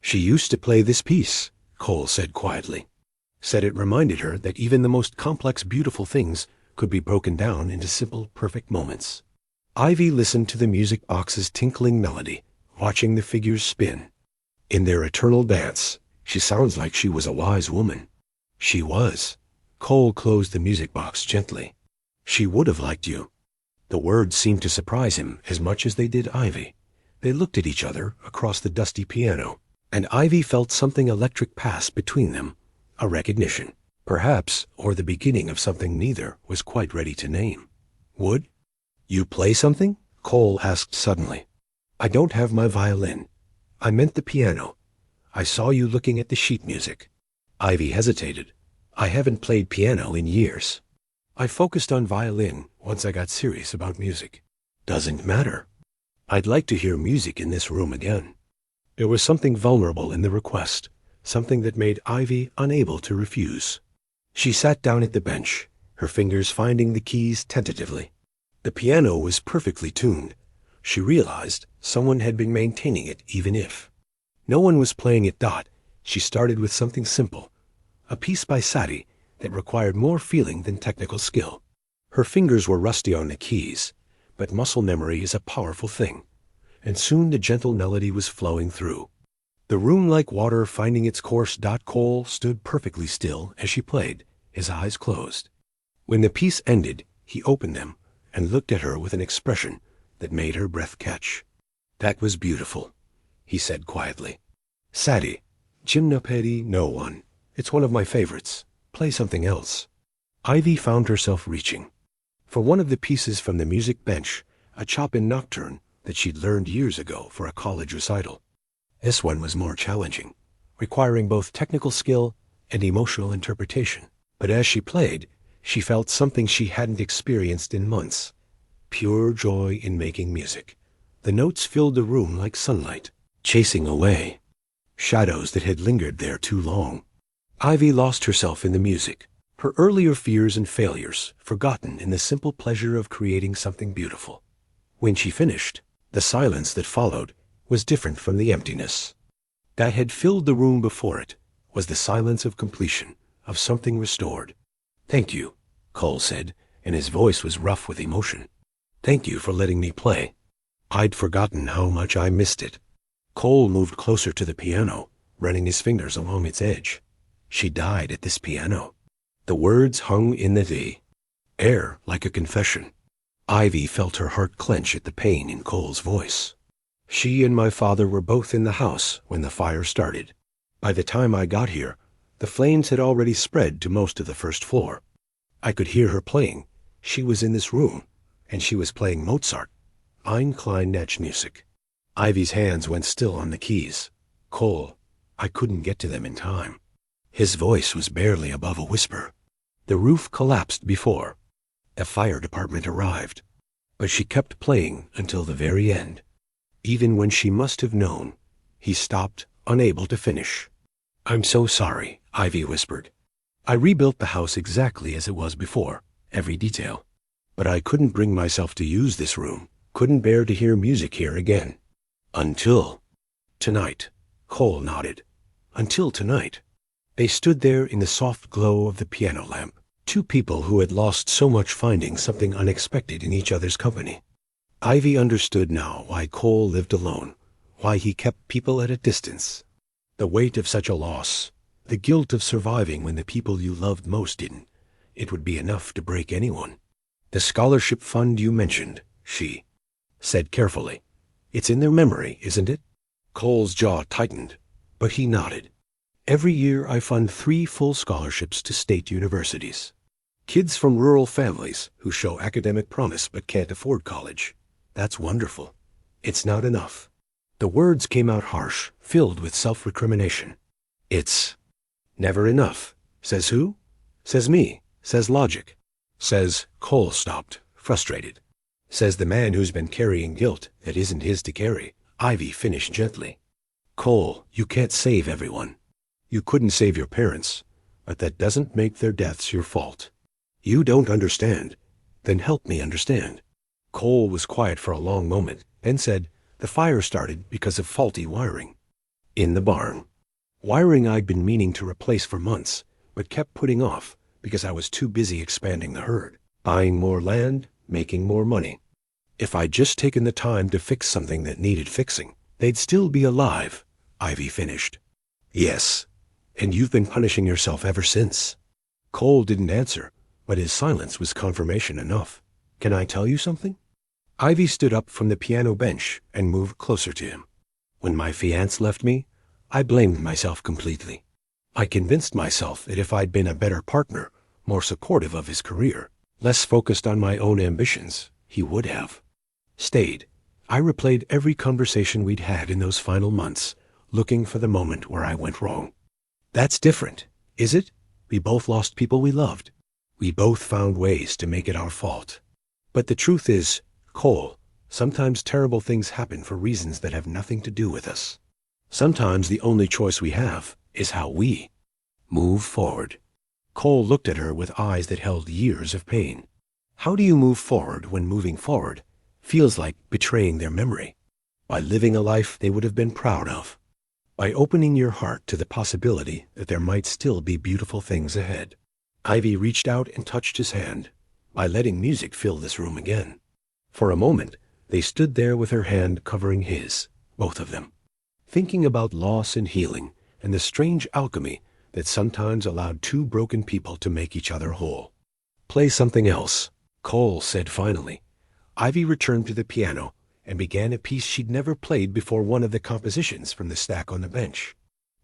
Speaker 1: She used to play this piece, Cole said quietly. Said it reminded her that even the most complex, beautiful things could be broken down into simple, perfect moments. Ivy listened to the music box's tinkling melody, watching the figures spin. In their eternal dance, she sounds like she was a wise woman. She was. Cole closed the music box gently. She would have liked you. The words seemed to surprise him as much as they did Ivy. They looked at each other across the dusty piano, and Ivy felt something electric pass between them, a recognition, perhaps, or the beginning of something neither was quite ready to name. Would you play something? Cole asked suddenly. I don't have my violin. I meant the piano. I saw you looking at the sheet music. Ivy hesitated. I haven't played piano in years. I focused on violin once I got serious about music. Doesn't matter. I'd like to hear music in this room again. There was something vulnerable in the request, something that made Ivy unable to refuse. She sat down at the bench, her fingers finding the keys tentatively. The piano was perfectly tuned. She realized someone had been maintaining it, even if no one was playing it. She started with something simple, a piece by Satie that required more feeling than technical skill. Her fingers were rusty on the keys, but muscle memory is a powerful thing, and soon the gentle melody was flowing through. The room like water finding its course. Cole stood perfectly still as she played, his eyes closed. When the piece ended, he opened them and looked at her with an expression that made her breath catch. That was beautiful, he said quietly. Satie, Gymnopédie no one. It's one of my favorites. Play something else. Ivy found herself reaching for one of the pieces from the music bench, a Chopin nocturne that she'd learned years ago for a college recital. This one was more challenging, requiring both technical skill and emotional interpretation. But as she played, she felt something she hadn't experienced in months. Pure joy in making music. The notes filled the room like sunlight, chasing away shadows that had lingered there too long. Ivy lost herself in the music, her earlier fears and failures forgotten in the simple pleasure of creating something beautiful. When she finished, the silence that followed was different from the emptiness that had filled the room before it. Was the silence of completion, of something restored. Thank you, Cole said, and his voice was rough with emotion. Thank you for letting me play. I'd forgotten how much I missed it. Cole moved closer to the piano, running his fingers along its edge. She died at this piano. The words hung in the air like a confession. Ivy felt her heart clench at the pain in Cole's voice. She and my father were both in the house when the fire started. By the time I got here, the flames had already spread to most of the first floor. I could hear her playing. She was in this room, and she was playing Mozart, Ein klein Nachtmusik. Ivy's hands went still on the keys. Cole, I couldn't get to them in time. His voice was barely above a whisper. The roof collapsed before the fire department arrived, but she kept playing until the very end. Even when she must have known, he stopped, unable to finish. I'm so sorry, Ivy whispered. I rebuilt the house exactly as it was before, every detail. But I couldn't bring myself to use this room, couldn't bear to hear music here again. Until tonight. Cole nodded. Until tonight. They stood there in the soft glow of the piano lamp, two people who had lost so much finding something unexpected in each other's company. Ivy understood now why Cole lived alone, why he kept people at a distance. The weight of such a loss, the guilt of surviving when the people you loved most didn't. It would be enough to break anyone. The scholarship fund you mentioned, she said carefully. It's in their memory, isn't it? Cole's jaw tightened, but he nodded. Every year I fund 3 full scholarships to state universities. Kids from rural families who show academic promise but can't afford college. That's wonderful. It's not enough. The words came out harsh, filled with self-recrimination. It's never enough. Says who? Says me. Says logic. Says Cole stopped, frustrated. Says the man who's been carrying guilt that isn't his to carry. Ivy finished gently. Cole, you can't save everyone. You couldn't save your parents, but that doesn't make their deaths your fault. You don't understand. Then help me understand. Cole was quiet for a long moment, then said, the fire started because of faulty wiring. In the barn. Wiring I'd been meaning to replace for months, but kept putting off because I was too busy expanding the herd, buying more land, making more money. If I'd just taken the time to fix something that needed fixing, they'd still be alive, Ivy finished. Yes, and you've been punishing yourself ever since. Cole didn't answer, but his silence was confirmation enough. Can I tell you something? Ivy stood up from the piano bench and moved closer to him. When my fiancé left me, I blamed myself completely. I convinced myself that if I'd been a better partner, more supportive of his career, less focused on my own ambitions, he would have stayed. I replayed every conversation we'd had in those final months, looking for the moment where I went wrong. That's different, is it? We both lost people we loved. We both found ways to make it our fault. But the truth is, Cole, sometimes terrible things happen for reasons that have nothing to do with us. Sometimes the only choice we have is how we move forward. Cole looked at her with eyes that held years of pain. How do you move forward when moving forward feels like betraying their memory? By living a life they would have been proud of. By opening your heart to the possibility that there might still be beautiful things ahead. Ivy reached out and touched his hand, by letting music fill this room again. For a moment, they stood there with her hand covering his, both of them, thinking about loss and healing and the strange alchemy that sometimes allowed two broken people to make each other whole. Play something else, Cole said finally. Ivy returned to the piano and began a piece she'd never played before, one of the compositions from the stack on the bench.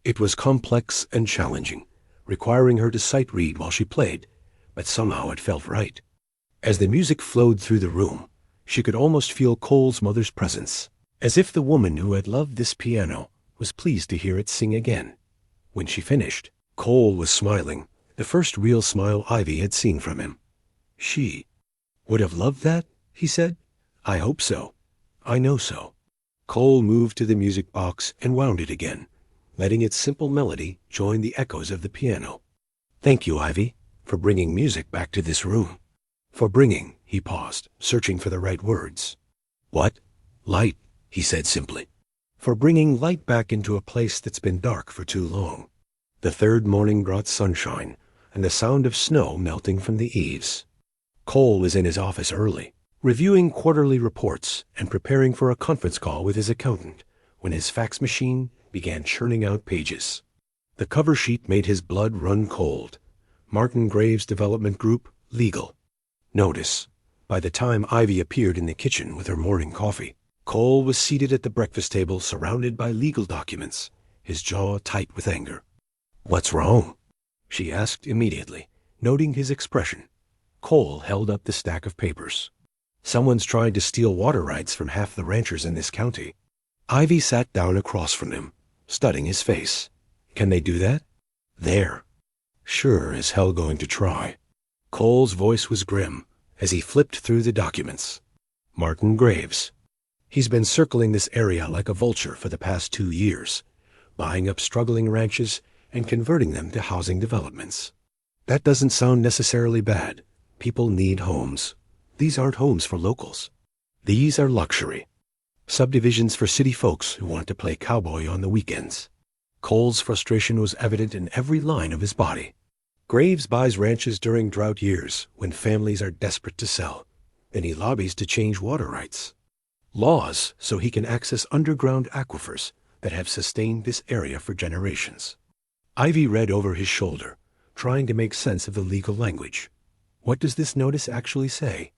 Speaker 1: It was complex and challenging, requiring her to sight read while she played, but somehow it felt right. As the music flowed through the room, she could almost feel Cole's mother's presence, as if the woman who had loved this piano was pleased to hear it sing again. When she finished, Cole was smiling, the first real smile Ivy had seen from him. She would have loved that, he said. I hope so. I know so. Cole moved to the music box and wound it again, letting its simple melody join the echoes of the piano. Thank you, Ivy, for bringing music back to this room. For bringing, he paused, searching for the right words. What? Light, he said simply. For bringing light back into a place that's been dark for too long. The third morning brought sunshine and the sound of snow melting from the eaves. Cole was in his office early, reviewing quarterly reports and preparing for a conference call with his accountant, when his fax machine began churning out pages. The cover sheet made his blood run cold. Martin Graves Development Group, legal. Notice. By the time Ivy appeared in the kitchen with her morning coffee, Cole was seated at the breakfast table surrounded by legal documents, his jaw tight with anger. What's wrong? She asked immediately, noting his expression. Cole held up the stack of papers. Someone's trying to steal water rights from half the ranchers in this county. Ivy sat down across from him, studying his face. Can they do that? There. Sure as hell going to try. Cole's voice was grim as he flipped through the documents. Martin Graves. He's been circling this area like a vulture for the past 2 years, buying up struggling ranches and converting them to housing developments. That doesn't sound necessarily bad. People need homes. These aren't homes for locals. These are luxury. Subdivisions for city folks who want to play cowboy on the weekends. Cole's frustration was evident in every line of his body. Graves buys ranches during drought years when families are desperate to sell. Then he lobbies to change water rights. Laws so he can access underground aquifers that have sustained this area for generations. Ivy read over his shoulder, trying to make sense of the legal language. What does this notice actually say?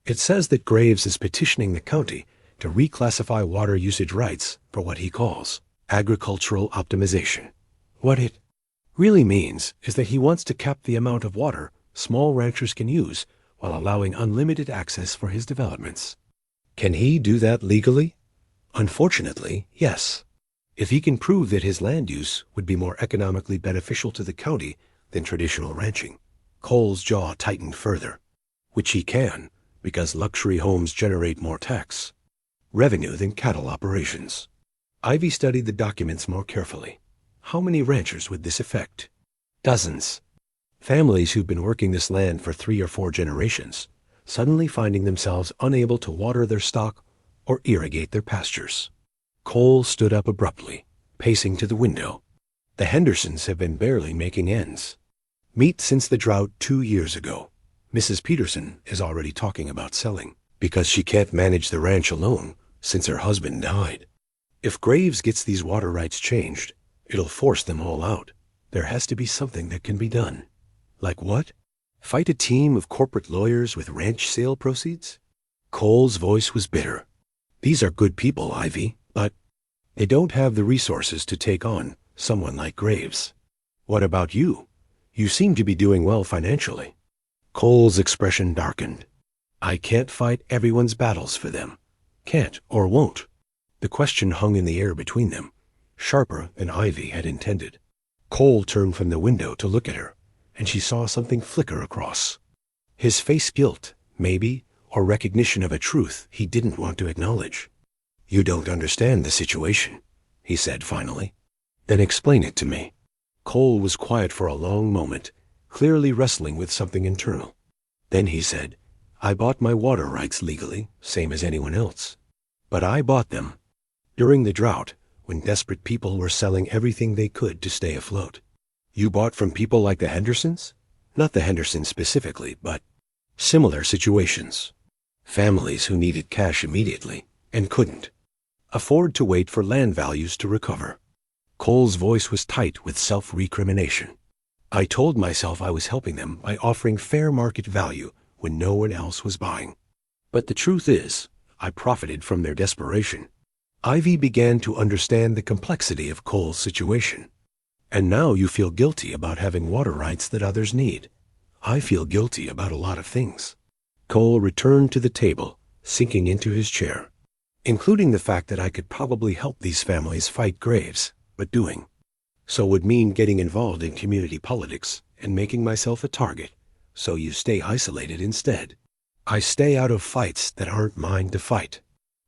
Speaker 1: It says that Graves is petitioning the county to reclassify water usage rights for what he calls agricultural optimization. What it really means is that he wants to cap the amount of water small ranchers can use while allowing unlimited access for his developments. Can he do that legally? Unfortunately, yes. If he can prove that his land use would be more economically beneficial to the county than traditional ranching. Cole's jaw tightened further. Which he can, because luxury homes generate more tax revenue than cattle operations. Ivy studied the documents more carefully. How many ranchers would this affect? Dozens. Families who've been working this land for 3 or 4 generations, suddenly finding themselves unable to water their stock or irrigate their pastures. Cole stood up abruptly, pacing to the window. The Hendersons have been barely making ends. Meet since the drought 2 years ago. Mrs. Peterson is already talking about selling, because she can't manage the ranch alone since her husband died. If Graves gets these water rights changed, it'll force them all out. There has to be something that can be done. Like what? Fight a team of corporate lawyers with ranch sale proceeds? Cole's voice was bitter. These are good people, Ivy, but they don't have the resources to take on someone like Graves. What about you? You seem to be doing well financially. Cole's expression darkened. I can't fight everyone's battles for them. Can't or won't. The question hung in the air between them, sharper than Ivy had intended. Cole turned from the window to look at her, and she saw something flicker across. His face guilt, maybe, or recognition of a truth he didn't want to acknowledge. You don't understand the situation, he said finally. Then explain it to me. Cole was quiet for a long moment, clearly wrestling with something internal. Then he said, I bought my water rights legally, same as anyone else. But I bought them during the drought, when desperate people were selling everything they could to stay afloat. You bought from people like the Hendersons? Not the Hendersons specifically, but similar situations. Families who needed cash immediately and couldn't afford to wait for land values to recover. Cole's voice was tight with self-recrimination. I told myself I was helping them by offering fair market value when no one else was buying. But the truth is, I profited from their desperation. Ivy began to understand the complexity of Cole's situation. And now you feel guilty about having water rights that others need. I feel guilty about a lot of things. Cole returned to the table, sinking into his chair. Including the fact that I could probably help these families fight Graves, but doing so would mean getting involved in community politics and making myself a target, so you stay isolated instead. I stay out of fights that aren't mine to fight.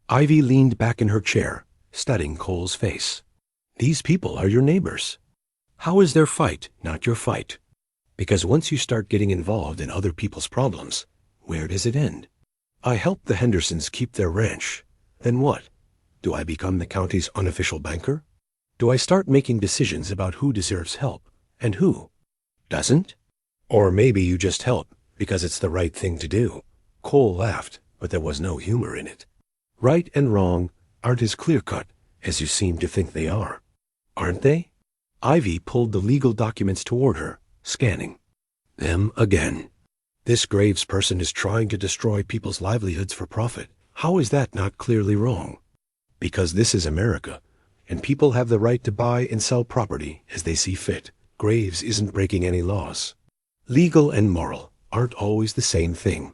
Speaker 1: Ivy leaned back in her chair, studying Cole's face. These people are your neighbors. How is their fight not your fight? Because once you start getting involved in other people's problems, where does it end? I helped the Hendersons keep their ranch. Then what? Do I become the county's unofficial banker? Do I start making decisions about who deserves help and who doesn't? Or maybe you just help because it's the right thing to do. Cole laughed, but there was no humor in it. Right and wrong aren't as clear-cut as you seem to think they are. Aren't they? Ivy pulled the legal documents toward her, scanning them again. This Graves person is trying to destroy people's livelihoods for profit. How is that not clearly wrong? Because this is America, and people have the right to buy and sell property as they see fit. Graves isn't breaking any laws. Legal and moral aren't always the same thing.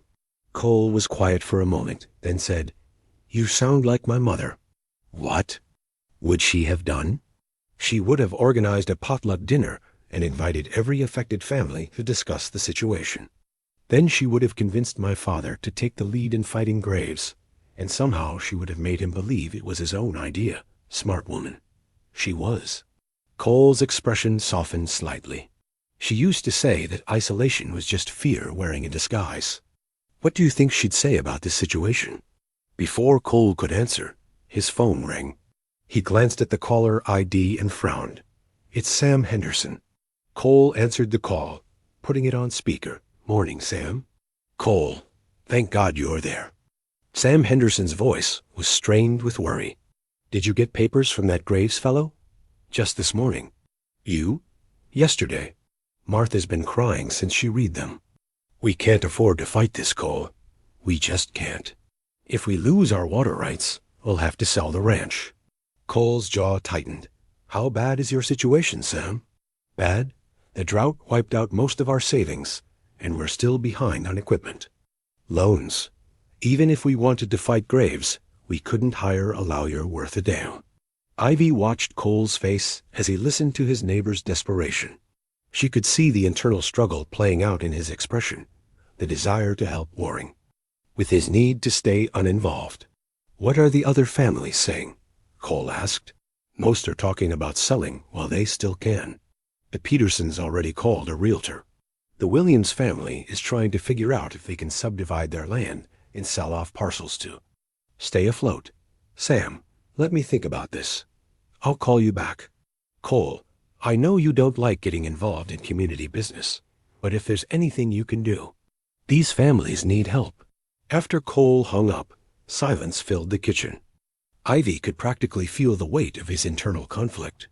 Speaker 1: Cole was quiet for a moment, then said, You sound like my mother. What would she have done? She would have organized a potluck dinner and invited every affected family to discuss the situation. Then she would have convinced my father to take the lead in fighting Graves, and somehow she would have made him believe it was his own idea. Smart woman. She was. Cole's expression softened slightly. She used to say that isolation was just fear wearing a disguise. What do you think she'd say about this situation? Before Cole could answer, his phone rang. He glanced at the caller ID and frowned. It's Sam Henderson. Cole answered the call, putting it on speaker. Morning, Sam. Cole, thank God you're there. Sam Henderson's voice was strained with worry. Did you get papers from that Graves fellow? Just this morning. You? Yesterday. Martha's been crying since she read them. We can't afford to fight this, Cole. We just can't. If we lose our water rights, we'll have to sell the ranch. Cole's jaw tightened. How bad is your situation, Sam? Bad? The drought wiped out most of our savings, and we're still behind on equipment. Loans. Even if we wanted to fight Graves, we couldn't hire a lawyer worth a damn. Ivy watched Cole's face as he listened to his neighbor's desperation. She could see the internal struggle playing out in his expression, the desire to help warring, with his need to stay uninvolved. What are the other families saying? Cole asked. Most are talking about selling while they still can. The Petersons already called a realtor. The Williams family is trying to figure out if they can subdivide their land and sell off parcels to stay afloat. Sam, let me think about this. I'll call you back. Cole, I know you don't like getting involved in community business, but if there's anything you can do, these families need help. After Cole hung up, silence filled the kitchen. Ivy could practically feel the weight of his internal conflict.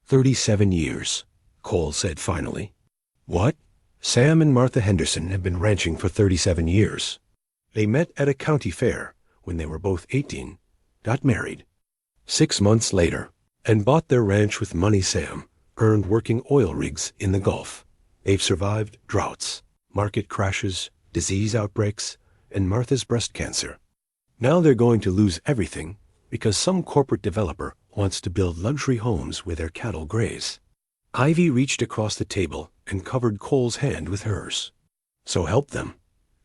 Speaker 1: 37 years, Cole said finally. What? Sam and Martha Henderson have been ranching for 37 years. They met at a county fair when they were both 18, got married 6 months later, and bought their ranch with money Sam earned working oil rigs in the Gulf. They've survived droughts, market crashes, disease outbreaks, and Martha's breast cancer. Now they're going to lose everything because some corporate developer wants to build luxury homes where their cattle graze. Ivy reached across the table and covered Cole's hand with hers. So help them.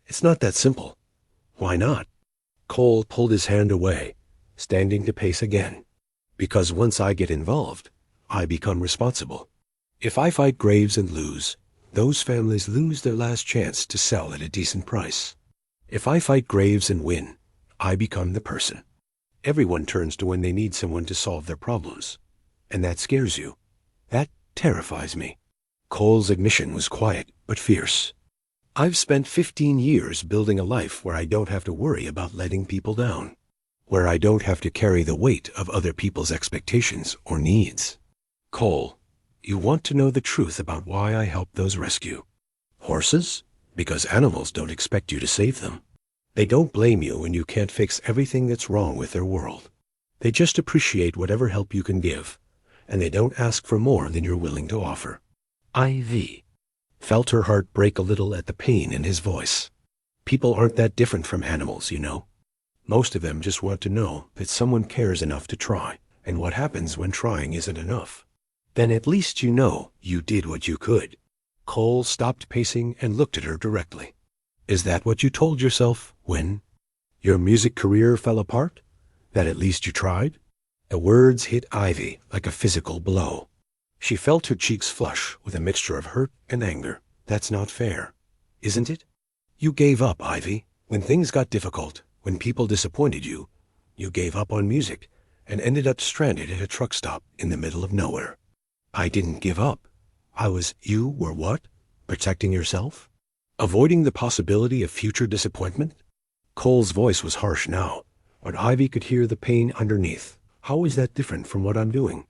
Speaker 1: It's not that simple. Why not? Cole pulled his hand away, standing to pace again. Because once I get involved, I become responsible. If I fight Graves and lose, those families lose their last chance to sell at a decent price. If I fight Graves and win, I become the person. Everyone turns to when they need someone to solve their problems. And that scares you. That terrifies me. Cole's admission was quiet but fierce. I've spent 15 years building a life where I don't have to worry about letting people down, where I don't have to carry the weight of other people's expectations or needs. Cole, you want to know the truth about why I helped those rescue horses? Because animals don't expect you to save them. They don't blame you when you can't fix everything that's wrong with their world. They just appreciate whatever help you can give, and they don't ask for more than you're willing to offer. Ivy felt her heart break a little at the pain in his voice. People aren't that different from animals, you know. Most of them just want to know that someone cares enough to try, and what happens when trying isn't enough. Then at least you know you did what you could. Cole stopped pacing and looked at her directly. Is that what you told yourself when your music career fell apart? That at least you tried? The words hit Ivy like a physical blow. She felt her cheeks flush with a mixture of hurt and anger. That's not fair, isn't it? You gave up, Ivy. When things got difficult, when people disappointed you, you gave up on music and ended up stranded at a truck stop in the middle of nowhere. I didn't give up. You were what? Protecting yourself? Avoiding the possibility of future disappointment? Cole's voice was harsh now, but Ivy could hear the pain underneath. How is that different from what I'm doing?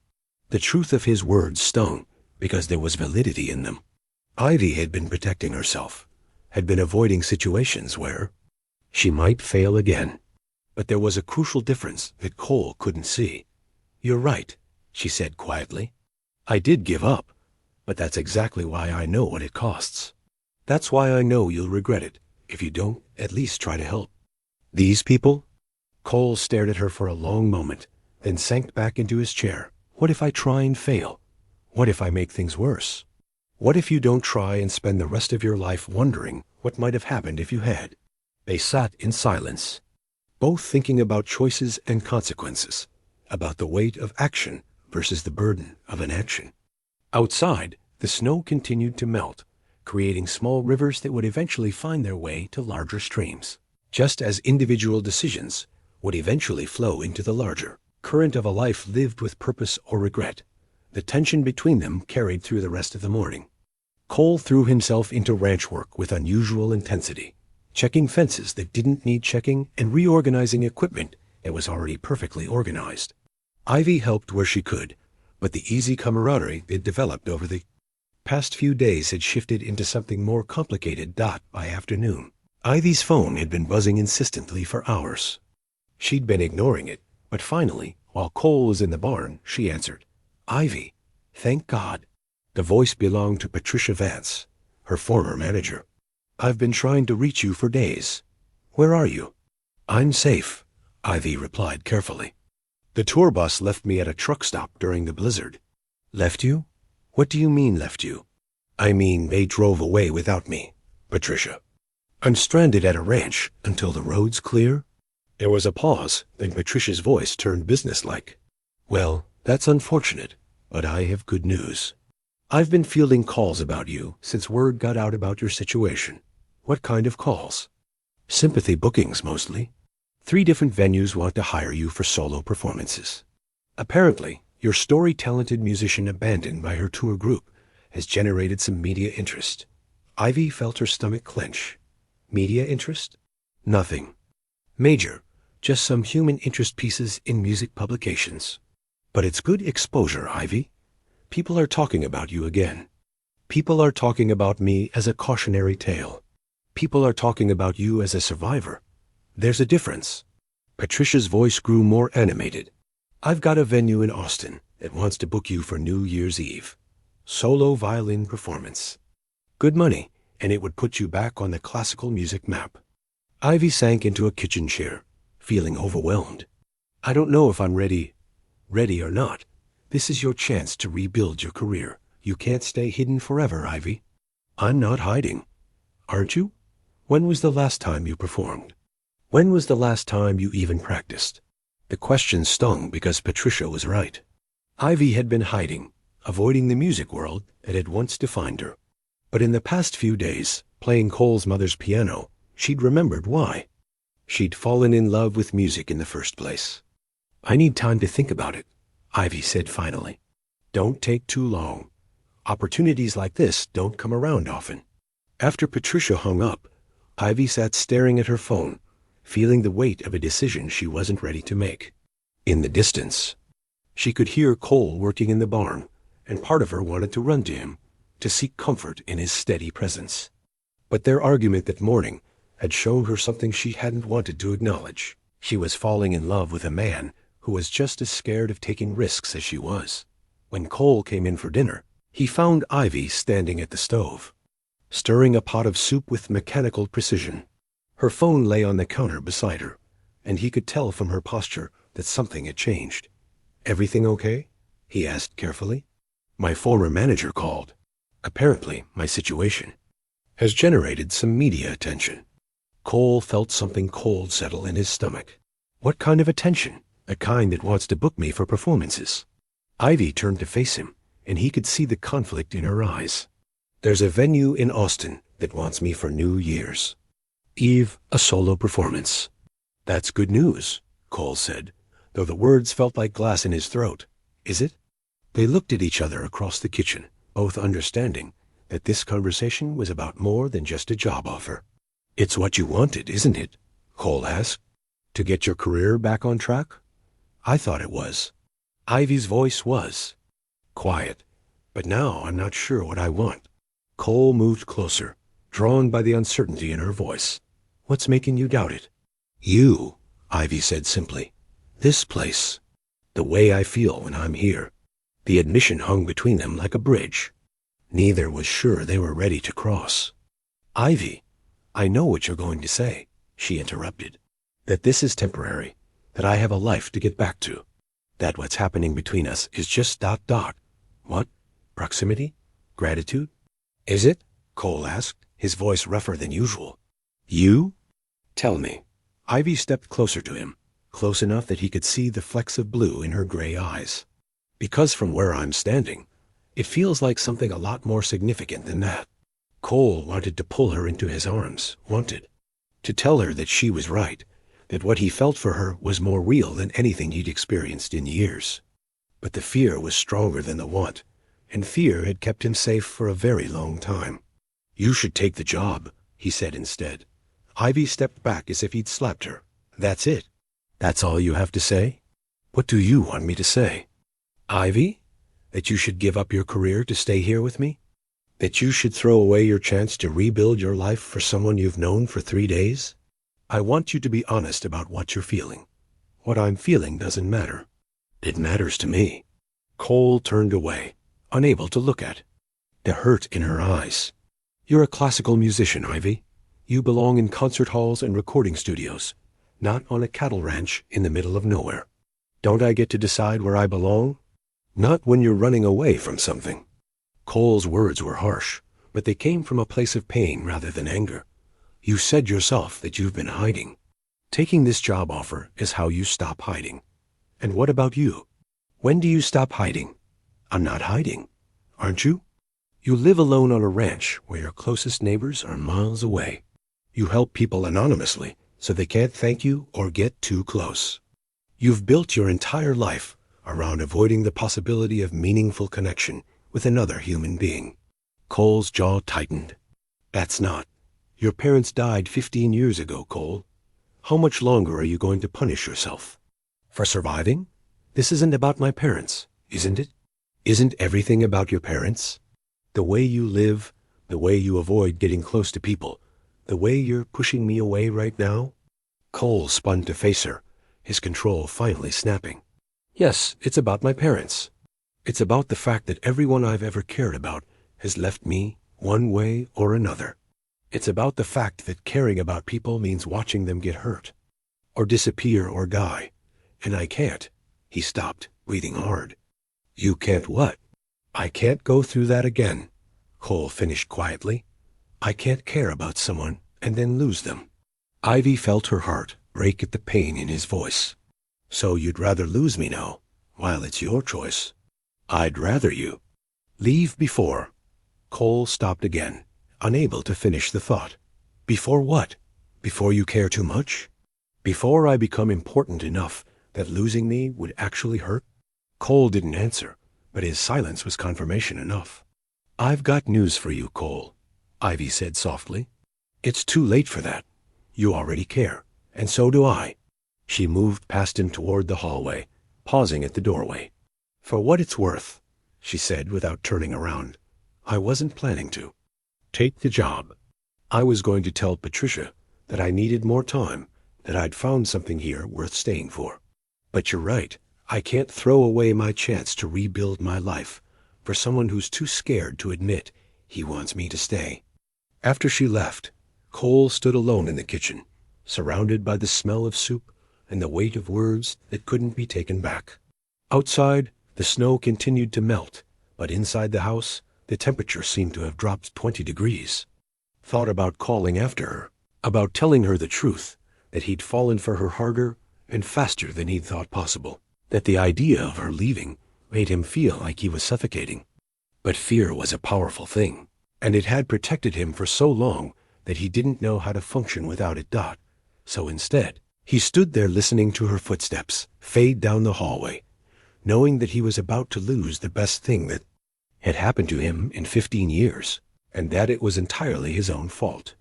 Speaker 1: The truth of his words stung because there was validity in them. Ivy had been protecting herself, had been avoiding situations where she might fail again. But there was a crucial difference that Cole couldn't see. You're right, she said quietly. I did give up, but that's exactly why I know what it costs. That's why I know you'll regret it if you don't at least try to help. These people? Cole stared at her for a long moment, then sank back into his chair. What if I try and fail? What if I make things worse? What if you don't try and spend the rest of your life wondering what might have happened if you had? They sat in silence, both thinking about choices and consequences, about the weight of action versus the burden of inaction. Outside, the snow continued to melt, creating small rivers that would eventually find their way to larger streams, just as individual decisions would eventually flow into the larger current of a life lived with purpose or regret. The tension between them carried through the rest of the morning. Cole threw himself into ranch work with unusual intensity, checking fences that didn't need checking and reorganizing equipment that was already perfectly organized. Ivy helped where she could, but the easy camaraderie they'd developed over the past few days had shifted into something more complicated. By afternoon, Ivy's phone had been buzzing insistently for hours. She'd been ignoring it, but finally, while Cole was in the barn, she answered. Ivy, thank God. The voice belonged to Patricia Vance, her former manager. I've been trying to reach you for days. Where are you? I'm safe, Ivy replied carefully. The tour bus left me at a truck stop during the blizzard. Left you? What do you mean left you? I mean they drove away without me, Patricia. I'm stranded at a ranch until the road's clear. There was a pause, then Patricia's voice turned businesslike. Well, that's unfortunate, but I have good news. I've been fielding calls about you since word got out about your situation. What kind of calls? Sympathy bookings, mostly. 3 different venues want to hire you for solo performances. Apparently, your story-talented musician abandoned by her tour group has generated some media interest. Ivy felt her stomach clench. Media interest? Nothing major, just some human interest pieces in music publications. But it's good exposure, Ivy. People are talking about you again. People are talking about me as a cautionary tale. People are talking about you as a survivor. There's a difference. Patricia's voice grew more animated. I've got a venue in Austin that wants to book you for New Year's Eve. Solo violin performance. Good money, and it would put you back on the classical music map. Ivy sank into a kitchen chair, feeling overwhelmed. I don't know if I'm ready or not. This is your chance to rebuild your career. You can't stay hidden forever, Ivy. I'm not hiding. Aren't you? When was the last time you performed? When was the last time you even practiced? The question stung because Patricia was right. Ivy had been hiding, avoiding the music world that had once defined her. But in the past few days, playing Cole's mother's piano, she'd remembered why. She'd fallen in love with music in the first place. I need time to think about it, Ivy said finally. Don't take too long. Opportunities like this don't come around often. After Patricia hung up, Ivy sat staring at her phone, feeling the weight of a decision she wasn't ready to make. In the distance, she could hear Cole working in the barn, and part of her wanted to run to him, to seek comfort in his steady presence. But their argument that morning had shown her something she hadn't wanted to acknowledge. She was falling in love with a man who was just as scared of taking risks as she was. When Cole came in for dinner, he found Ivy standing at the stove, stirring a pot of soup with mechanical precision. Her phone lay on the counter beside her, and he could tell from her posture that something had changed. Everything okay? He asked carefully. My former manager called. Apparently, my situation has generated some media attention. Cole felt something cold settle in his stomach. What kind of attention? The kind that wants to book me for performances. Ivy turned to face him, and he could see the conflict in her eyes. There's a venue in Austin that wants me for New Year's Eve, a solo performance. That's good news, Cole said, though the words felt like glass in his throat. Is it? They looked at each other across the kitchen, both understanding that this conversation was about more than just a job offer. It's what you wanted, isn't it? Cole asked. To get your career back on track? I thought it was. Ivy's voice was quiet, but now I'm not sure what I want. Cole moved closer, drawn by the uncertainty in her voice. What's making you doubt it? You, Ivy said simply. This place. The way I feel when I'm here. The admission hung between them like a bridge. Neither was sure they were ready to cross. Ivy, I know what you're going to say, she interrupted. That this is temporary, that I have a life to get back to. That what's happening between us is just ... What? Proximity? Gratitude? Is it? Cole asked, his voice rougher than usual. You? Tell me. Ivy stepped closer to him, close enough that he could see the flecks of blue in her gray eyes. Because from where I'm standing, it feels like something a lot more significant than that. Cole wanted to pull her into his arms, wanted to tell her that she was right, that what he felt for her was more real than anything he'd experienced in years. But the fear was stronger than the want, and fear had kept him safe for a very long time. You should take the job, he said instead. Ivy stepped back as if he'd slapped her. That's it? That's all you have to say? What do you want me to say? Ivy? That you should give up your career to stay here with me? That you should throw away your chance to rebuild your life for someone you've known for 3 days? I want you to be honest about what you're feeling. What I'm feeling doesn't matter. It matters to me. Cole turned away, unable to look at the hurt in her eyes. You're a classical musician, Ivy. You belong in concert halls and recording studios, not on a cattle ranch in the middle of nowhere. Don't I get to decide where I belong? Not when you're running away from something. Cole's words were harsh, but they came from a place of pain rather than anger. You said yourself that you've been hiding. Taking this job offer is how you stop hiding. And what about you? When do you stop hiding? I'm not hiding. Aren't you? You live alone on a ranch where your closest neighbors are miles away. You help people anonymously so they can't thank you or get too close. You've built your entire life around avoiding the possibility of meaningful connection with another human being. Cole's jaw tightened. That's not. Your parents died 15 years ago, Cole. How much longer are you going to punish yourself? For surviving? This isn't about my parents, isn't it? Isn't everything about your parents? The way you live, the way you avoid getting close to people, the way you're pushing me away right now? Cole spun to face her, his control finally snapping. Yes, it's about my parents. It's about the fact that everyone I've ever cared about has left me one way or another. It's about the fact that caring about people means watching them get hurt, or disappear or die. And I can't. He stopped, breathing hard. You can't what? I can't go through that again, Cole finished quietly. I can't care about someone and then lose them. Ivy felt her heart break at the pain in his voice. So you'd rather lose me now, while it's your choice? I'd rather you leave before. Cole stopped again, unable to finish the thought. Before what? Before you care too much? Before I become important enough that losing me would actually hurt? Cole didn't answer, but his silence was confirmation enough. I've got news for you, Cole, Ivy said softly. It's too late for that. You already care, and so do I. She moved past him toward the hallway, pausing at the doorway. For what it's worth, she said without turning around, I wasn't planning to take the job. I was going to tell Patricia that I needed more time, that I'd found something here worth staying for. But you're right, I can't throw away my chance to rebuild my life for someone who's too scared to admit he wants me to stay. After she left, Cole stood alone in the kitchen, surrounded by the smell of soup and the weight of words that couldn't be taken back. Outside, the snow continued to melt, but inside the house, the temperature seemed to have dropped 20 degrees. Thought about calling after her, about telling her the truth, that he'd fallen for her harder and faster than he'd thought possible, that the idea of her leaving made him feel like he was suffocating. But fear was a powerful thing, and it had protected him for so long that he didn't know how to function without it. So instead, he stood there listening to her footsteps fade down the hallway, knowing that he was about to lose the best thing that had happened to him in 15 years, and that it was entirely his own fault.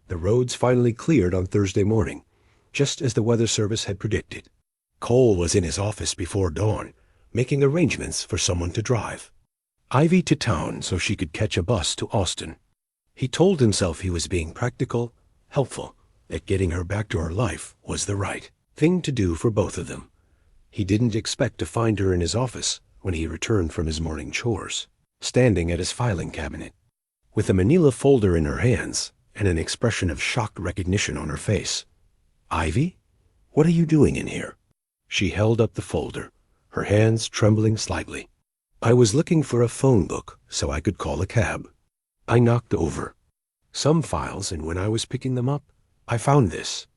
Speaker 1: The roads finally cleared on Thursday morning, just as the weather service had predicted. Cole was in his office before dawn, making arrangements for someone to drive Ivy to town so she could catch a bus to Austin. He told himself he was being practical, helpful, that getting her back to her life was the right thing to do for both of them. He didn't expect to find her in his office when he returned from his morning chores, standing at his filing cabinet, with a manila folder in her hands and an expression of shocked recognition on her face. Ivy? What are you doing in here? She held up the folder, her hands trembling slightly. I was looking for a phone book so I could call a cab. I knocked over some files, and when I was picking them up, I found this.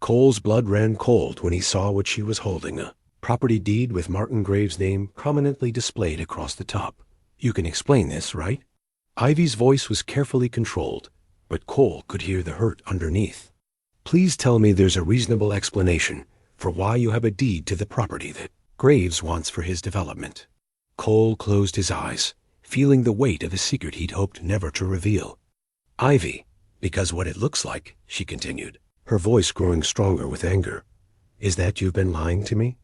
Speaker 1: Cole's blood ran cold when he saw what she was holding, a property deed with Martin Graves' name prominently displayed across the top. You can explain this, right? Ivy's voice was carefully controlled, but Cole could hear the hurt underneath. Please tell me there's a reasonable explanation for why you have a deed to the property that Graves wants for his development. Cole closed his eyes, feeling the weight of a secret he'd hoped never to reveal. Ivy, because what it looks like, she continued, her voice growing stronger with anger, is that you've been lying to me?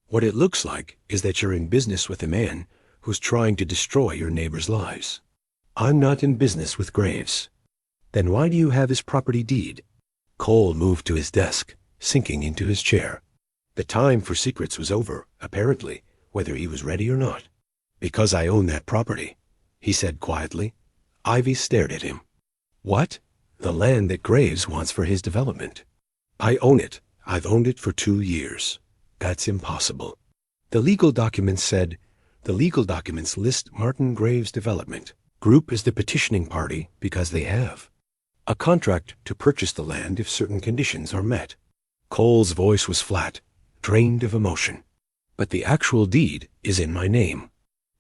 Speaker 1: What it looks like is that you're in business with a man who's trying to destroy your neighbors' lives. I'm not in business with Graves. Then why do you have his property deed? Cole moved to his desk, sinking into his chair. The time for secrets was over, apparently, whether he was ready or not. Because I own that property, he said quietly. Ivy stared at him. What? The land that Graves wants for his development. I own it. I've owned it for 2 years. That's impossible. The legal documents list Martin Graves' development group as the petitioning party because they have a contract to purchase the land if certain conditions are met. Cole's voice was flat, drained of emotion. But the actual deed is in my name.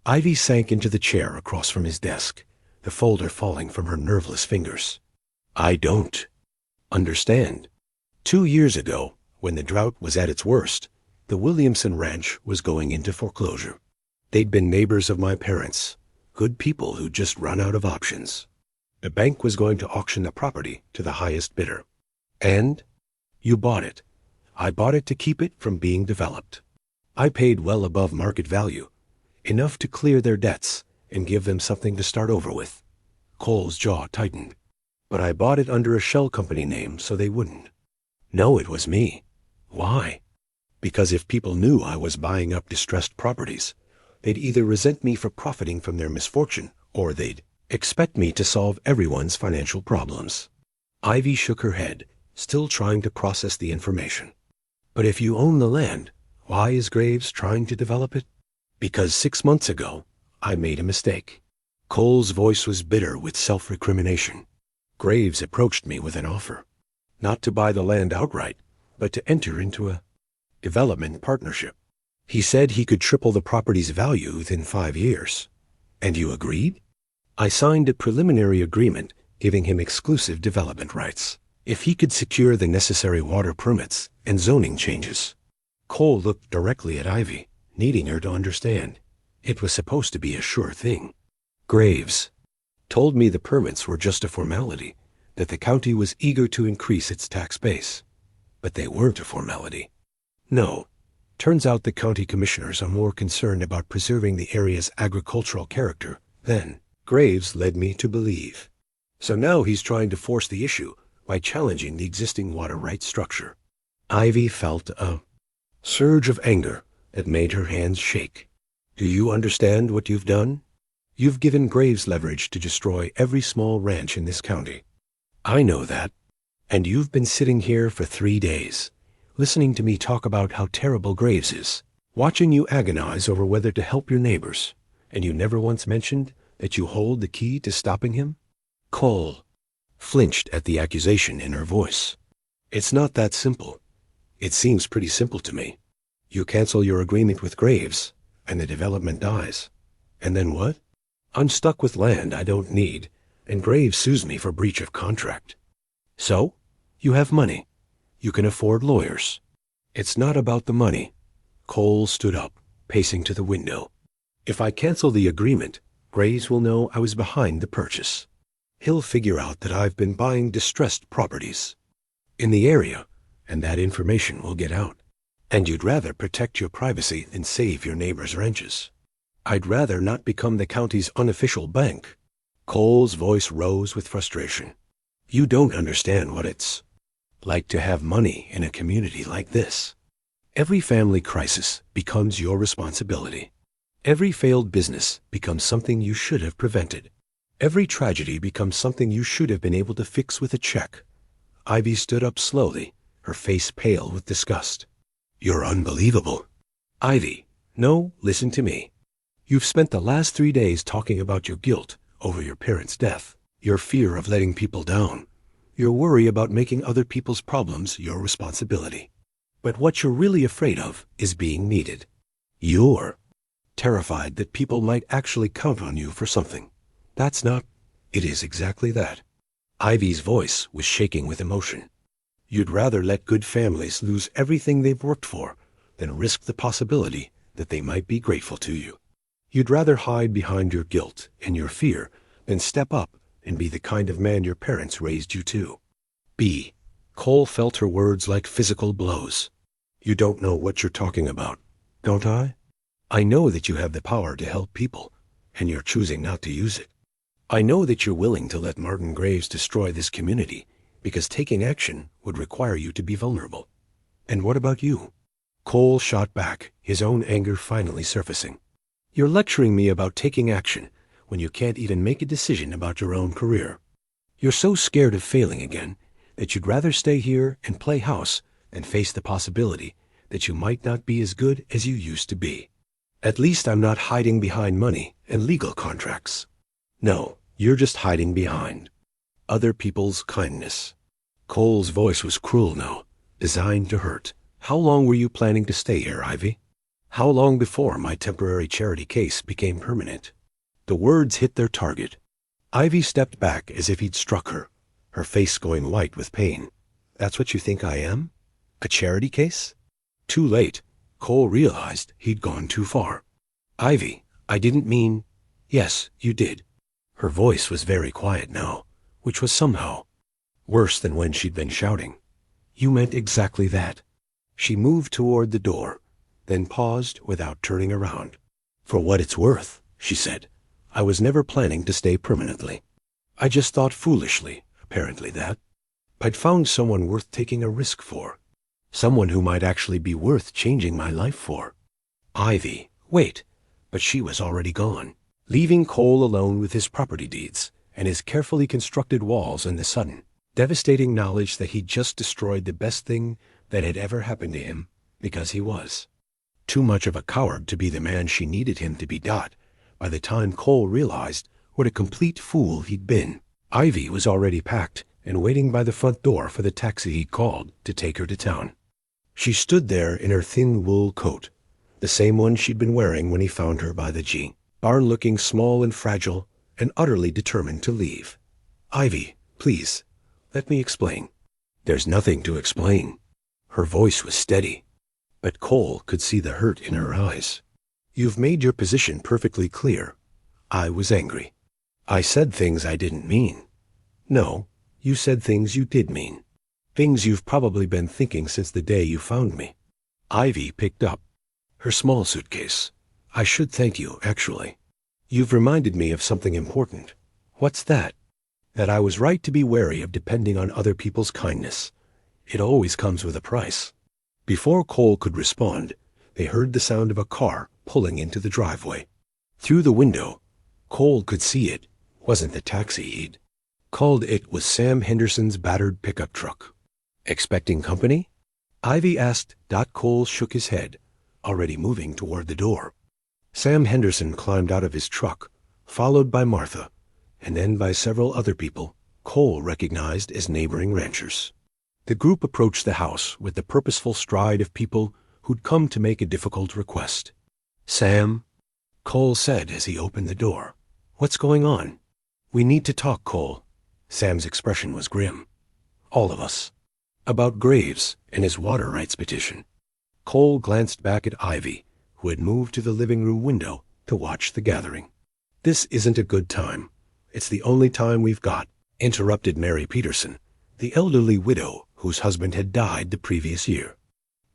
Speaker 1: Ivy sank into the chair across from his desk, the folder falling from her nerveless fingers. I don't understand. 2 years ago, when the drought was at its worst, the Williamson Ranch was going into foreclosure. They'd been neighbors of my parents, good people who'd just run out of options. The bank was going to auction the property to the highest bidder. And you bought it. I bought it to keep it from being developed. I paid well above market value, enough to clear their debts and give them something to start over with. Cole's jaw tightened. But I bought it under a shell company name so they wouldn't. No, it was me. Why? Because if people knew I was buying up distressed properties, they'd either resent me for profiting from their misfortune, or they'd expect me to solve everyone's financial problems. Ivy shook her head, still trying to process the information. But if you own the land, why is Graves trying to develop it? Because 6 months ago, I made a mistake. Cole's voice was bitter with self-recrimination. Graves approached me with an offer. Not to buy the land outright, but to enter into a development partnership. He said he could triple the property's value within 5 years. And you agreed? I signed a preliminary agreement giving him exclusive development rights, if he could secure the necessary water permits and zoning changes. Cole looked directly at Ivy, needing her to understand. It was supposed to be a sure thing. Graves told me the permits were just a formality, that the county was eager to increase its tax base. But they weren't a formality. No. Turns out the county commissioners are more concerned about preserving the area's agricultural character than Graves led me to believe. So now he's trying to force the issue by challenging the existing water rights structure. Ivy felt a surge of anger that made her hands shake. Do you understand what you've done? You've given Graves leverage to destroy every small ranch in this county. I know that. And you've been sitting here for 3 days, listening to me talk about how terrible Graves is, watching you agonize over whether to help your neighbors, and you never once mentioned that you hold the key to stopping him? Cole flinched at the accusation in her voice. It's not that simple. It seems pretty simple to me. You cancel your agreement with Graves, and the development dies. And then what? I'm stuck with land I don't need, and Graves sues me for breach of contract. So, you have money. You can afford lawyers. It's not about the money. Cole stood up, pacing to the window. If I cancel the agreement, Graves will know I was behind the purchase. He'll figure out that I've been buying distressed properties in the area, and that information will get out. And you'd rather protect your privacy than save your neighbors' ranches. I'd rather not become the county's unofficial bank. Cole's voice rose with frustration. You don't understand what it's like to have money in a community like this. Every family crisis becomes your responsibility. Every failed business becomes something you should have prevented. Every tragedy becomes something you should have been able to fix with a check. Ivy stood up slowly, her face pale with disgust. You're unbelievable. Ivy, no, listen to me. You've spent the last 3 days talking about your guilt over your parents' death, your fear of letting people down, your worry about making other people's problems your responsibility. But what you're really afraid of is being needed. You're terrified that people might actually count on you for something. That's not. It is exactly that. Ivy's voice was shaking with emotion. You'd rather let good families lose everything they've worked for than risk the possibility that they might be grateful to you. You'd rather hide behind your guilt and your fear than step up and be the kind of man your parents raised you to be. Cole felt her words like physical blows. You don't know what you're talking about, don't I? I know that you have the power to help people, and you're choosing not to use it. I know that you're willing to let Martin Graves destroy this community because taking action would require you to be vulnerable. And what about you? Cole shot back, his own anger finally surfacing. You're lecturing me about taking action when you can't even make a decision about your own career. You're so scared of failing again that you'd rather stay here and play house and face the possibility that you might not be as good as you used to be. At least I'm not hiding behind money and legal contracts. No, you're just hiding behind other people's kindness. Cole's voice was cruel now, designed to hurt. How long were you planning to stay here, Ivy? How long before my temporary charity case became permanent? The words hit their target. Ivy stepped back as if he'd struck her, her face going white with pain. That's what you think I am? A charity case? Too late. Cole realized he'd gone too far. Ivy, I didn't mean... Yes, you did. Her voice was very quiet now, which was somehow worse than when she'd been shouting. You meant exactly that. She moved toward the door, then paused without turning around. For what it's worth, she said, I was never planning to stay permanently. I just thought foolishly, apparently, that I'd found someone worth taking a risk for. Someone who might actually be worth changing my life for. Ivy, wait. But she was already gone, leaving Cole alone with his property deeds and his carefully constructed walls and the sudden, devastating knowledge that he'd just destroyed the best thing that had ever happened to him because he was too much of a coward to be the man she needed him to be. By the time Cole realized what a complete fool he'd been, Ivy was already packed and waiting by the front door for the taxi he'd called to take her to town. She stood there in her thin wool coat, the same one she'd been wearing when he found her by the G barn, looking small and fragile and utterly determined to leave. Ivy, please, let me explain. There's nothing to explain. Her voice was steady, but Cole could see the hurt in her eyes. You've made your position perfectly clear. I was angry. I said things I didn't mean. No, you said things you did mean. Things you've probably been thinking since the day you found me. Ivy picked up her small suitcase. I should thank you, actually. You've reminded me of something important. What's that? That I was right to be wary of depending on other people's kindness. It always comes with a price. Before Cole could respond, they heard the sound of a car pulling into the driveway. Through the window, Cole could see it wasn't the taxi he'd called. It was Sam Henderson's battered pickup truck. Expecting company? Ivy asked. Cole shook his head, already moving toward the door. Sam Henderson climbed out of his truck, followed by Martha, and then by several other people Cole recognized as neighboring ranchers. The group approached the house with the purposeful stride of people who'd come to make a difficult request. Sam, Cole said as he opened the door. What's going on? We need to talk, Cole. Sam's expression was grim. All of us. About Graves and his water rights petition. Cole glanced back at Ivy, who had moved to the living room window to watch the gathering. This isn't a good time. It's the only time we've got, interrupted Mary Peterson, the elderly widow whose husband had died the previous year.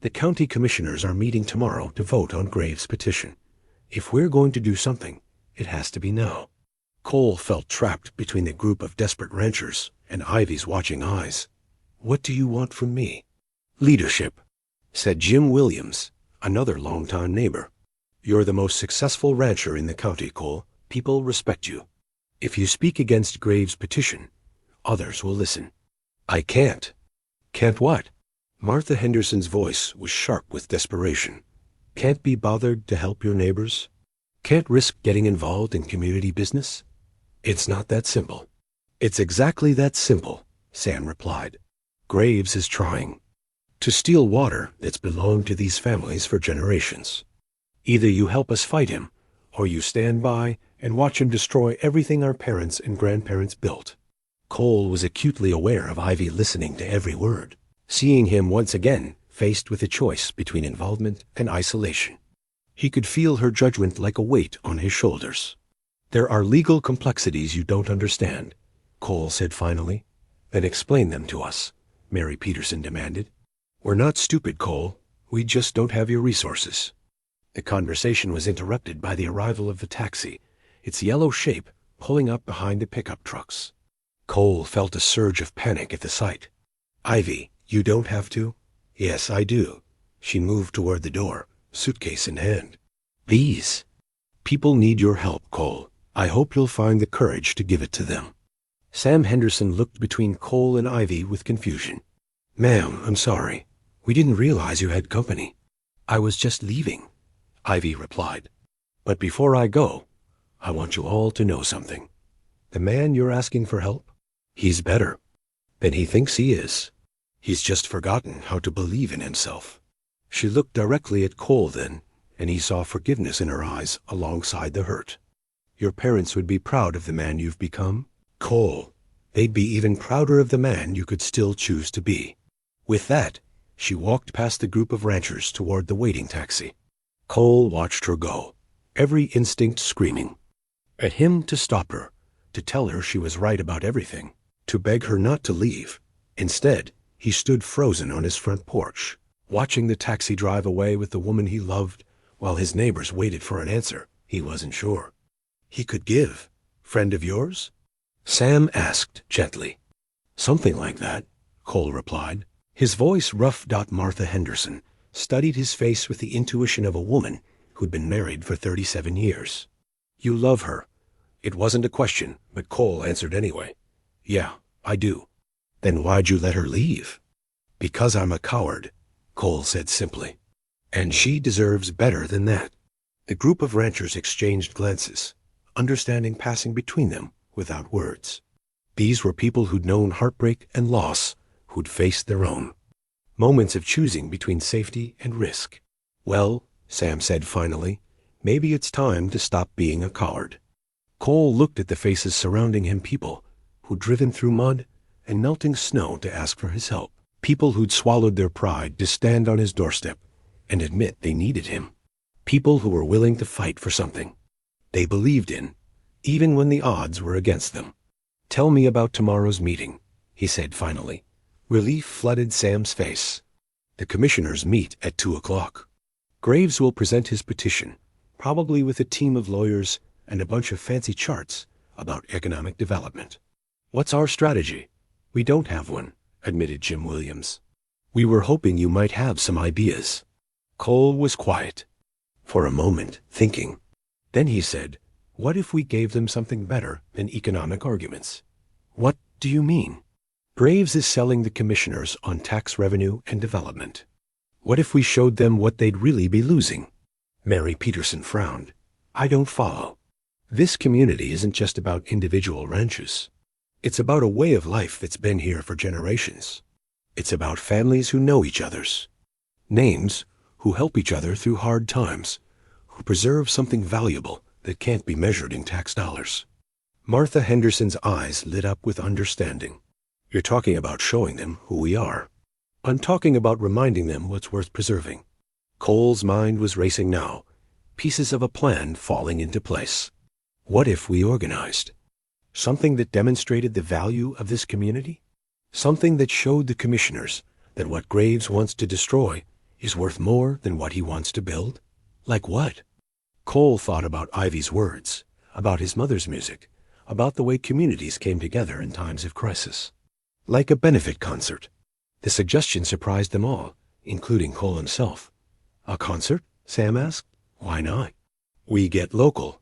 Speaker 1: The county commissioners are meeting tomorrow to vote on Graves' petition. If we're going to do something, it has to be now. Cole felt trapped between the group of desperate ranchers and Ivy's watching eyes. What do you want from me? Leadership, said Jim Williams, another longtime neighbor. You're the most successful rancher in the county, Cole. People respect you. If you speak against Graves' petition, others will listen. I can't. Can't what? Martha Henderson's voice was sharp with desperation. Can't be bothered to help your neighbors? Can't risk getting involved in community business? It's not that simple. It's exactly that simple, Sam replied. Graves is trying to steal water that's belonged to these families for generations. Either you help us fight him, or you stand by and watch him destroy everything our parents and grandparents built. Cole was acutely aware of Ivy listening to every word, seeing him once again faced with a choice between involvement and isolation. He could feel her judgment like a weight on his shoulders. There are legal complexities you don't understand, Cole said finally. Then explain them to us, Mary Peterson demanded. We're not stupid, Cole. We just don't have your resources. The conversation was interrupted by the arrival of the taxi, its yellow shape pulling up behind the pickup trucks. Cole felt a surge of panic at the sight. Ivy, you don't have to? Yes, I do. She moved toward the door, suitcase in hand. These people need your help, Cole. I hope you'll find the courage to give it to them. Sam Henderson looked between Cole and Ivy with confusion. Ma'am, I'm sorry. We didn't realize you had company. I was just leaving, Ivy replied. But before I go, I want you all to know something. The man you're asking for help, he's better than he thinks he is. He's just forgotten how to believe in himself. She looked directly at Cole then, and he saw forgiveness in her eyes alongside the hurt. Your parents would be proud of the man you've become. Cole, they'd be even prouder of the man you could still choose to be. With that, she walked past the group of ranchers toward the waiting taxi. Cole watched her go, every instinct screaming at him to stop her, to tell her she was right about everything, to beg her not to leave. Instead, he stood frozen on his front porch, watching the taxi drive away with the woman he loved, while his neighbors waited for an answer he wasn't sure he could give. Friend of yours? Sam asked gently. Something like that, Cole replied. His voice rough. Martha Henderson studied his face with the intuition of a woman who'd been married for 37 years. You love her. It wasn't a question, but Cole answered anyway. Yeah, I do. Then why'd you let her leave? Because I'm a coward, Cole said simply. And she deserves better than that. The group of ranchers exchanged glances, understanding passing between them without words. These were people who'd known heartbreak and loss, who'd faced their own. Moments of choosing between safety and risk. Well, Sam said finally, maybe it's time to stop being a coward. Cole looked at the faces surrounding him, people who'd driven through mud and melting snow to ask for his help. People who'd swallowed their pride to stand on his doorstep and admit they needed him. People who were willing to fight for something they believed in, even when the odds were against them. Tell me about tomorrow's meeting, he said finally. Relief flooded Sam's face. The commissioners meet at 2 o'clock. Graves will present his petition, probably with a team of lawyers and a bunch of fancy charts about economic development. What's our strategy? We don't have one, admitted Jim Williams. We were hoping you might have some ideas. Cole was quiet for a moment, thinking. Then he said, what if we gave them something better than economic arguments? What do you mean? Graves is selling the commissioners on tax revenue and development. What if we showed them what they'd really be losing? Mary Peterson frowned. I don't follow. This community isn't just about individual ranches. It's about a way of life that's been here for generations. It's about families who know each other's names, who help each other through hard times, who preserve something valuable that can't be measured in tax dollars. Martha Henderson's eyes lit up with understanding. You're talking about showing them who we are. I'm talking about reminding them what's worth preserving. Cole's mind was racing now, pieces of a plan falling into place. What if we organized? Something that demonstrated the value of this community? Something that showed the commissioners that what Graves wants to destroy is worth more than what he wants to build? Like what? Cole thought about Ivy's words, about his mother's music, about the way communities came together in times of crisis. Like a benefit concert. The suggestion surprised them all, including Cole himself. A concert? Sam asked. Why not? We get local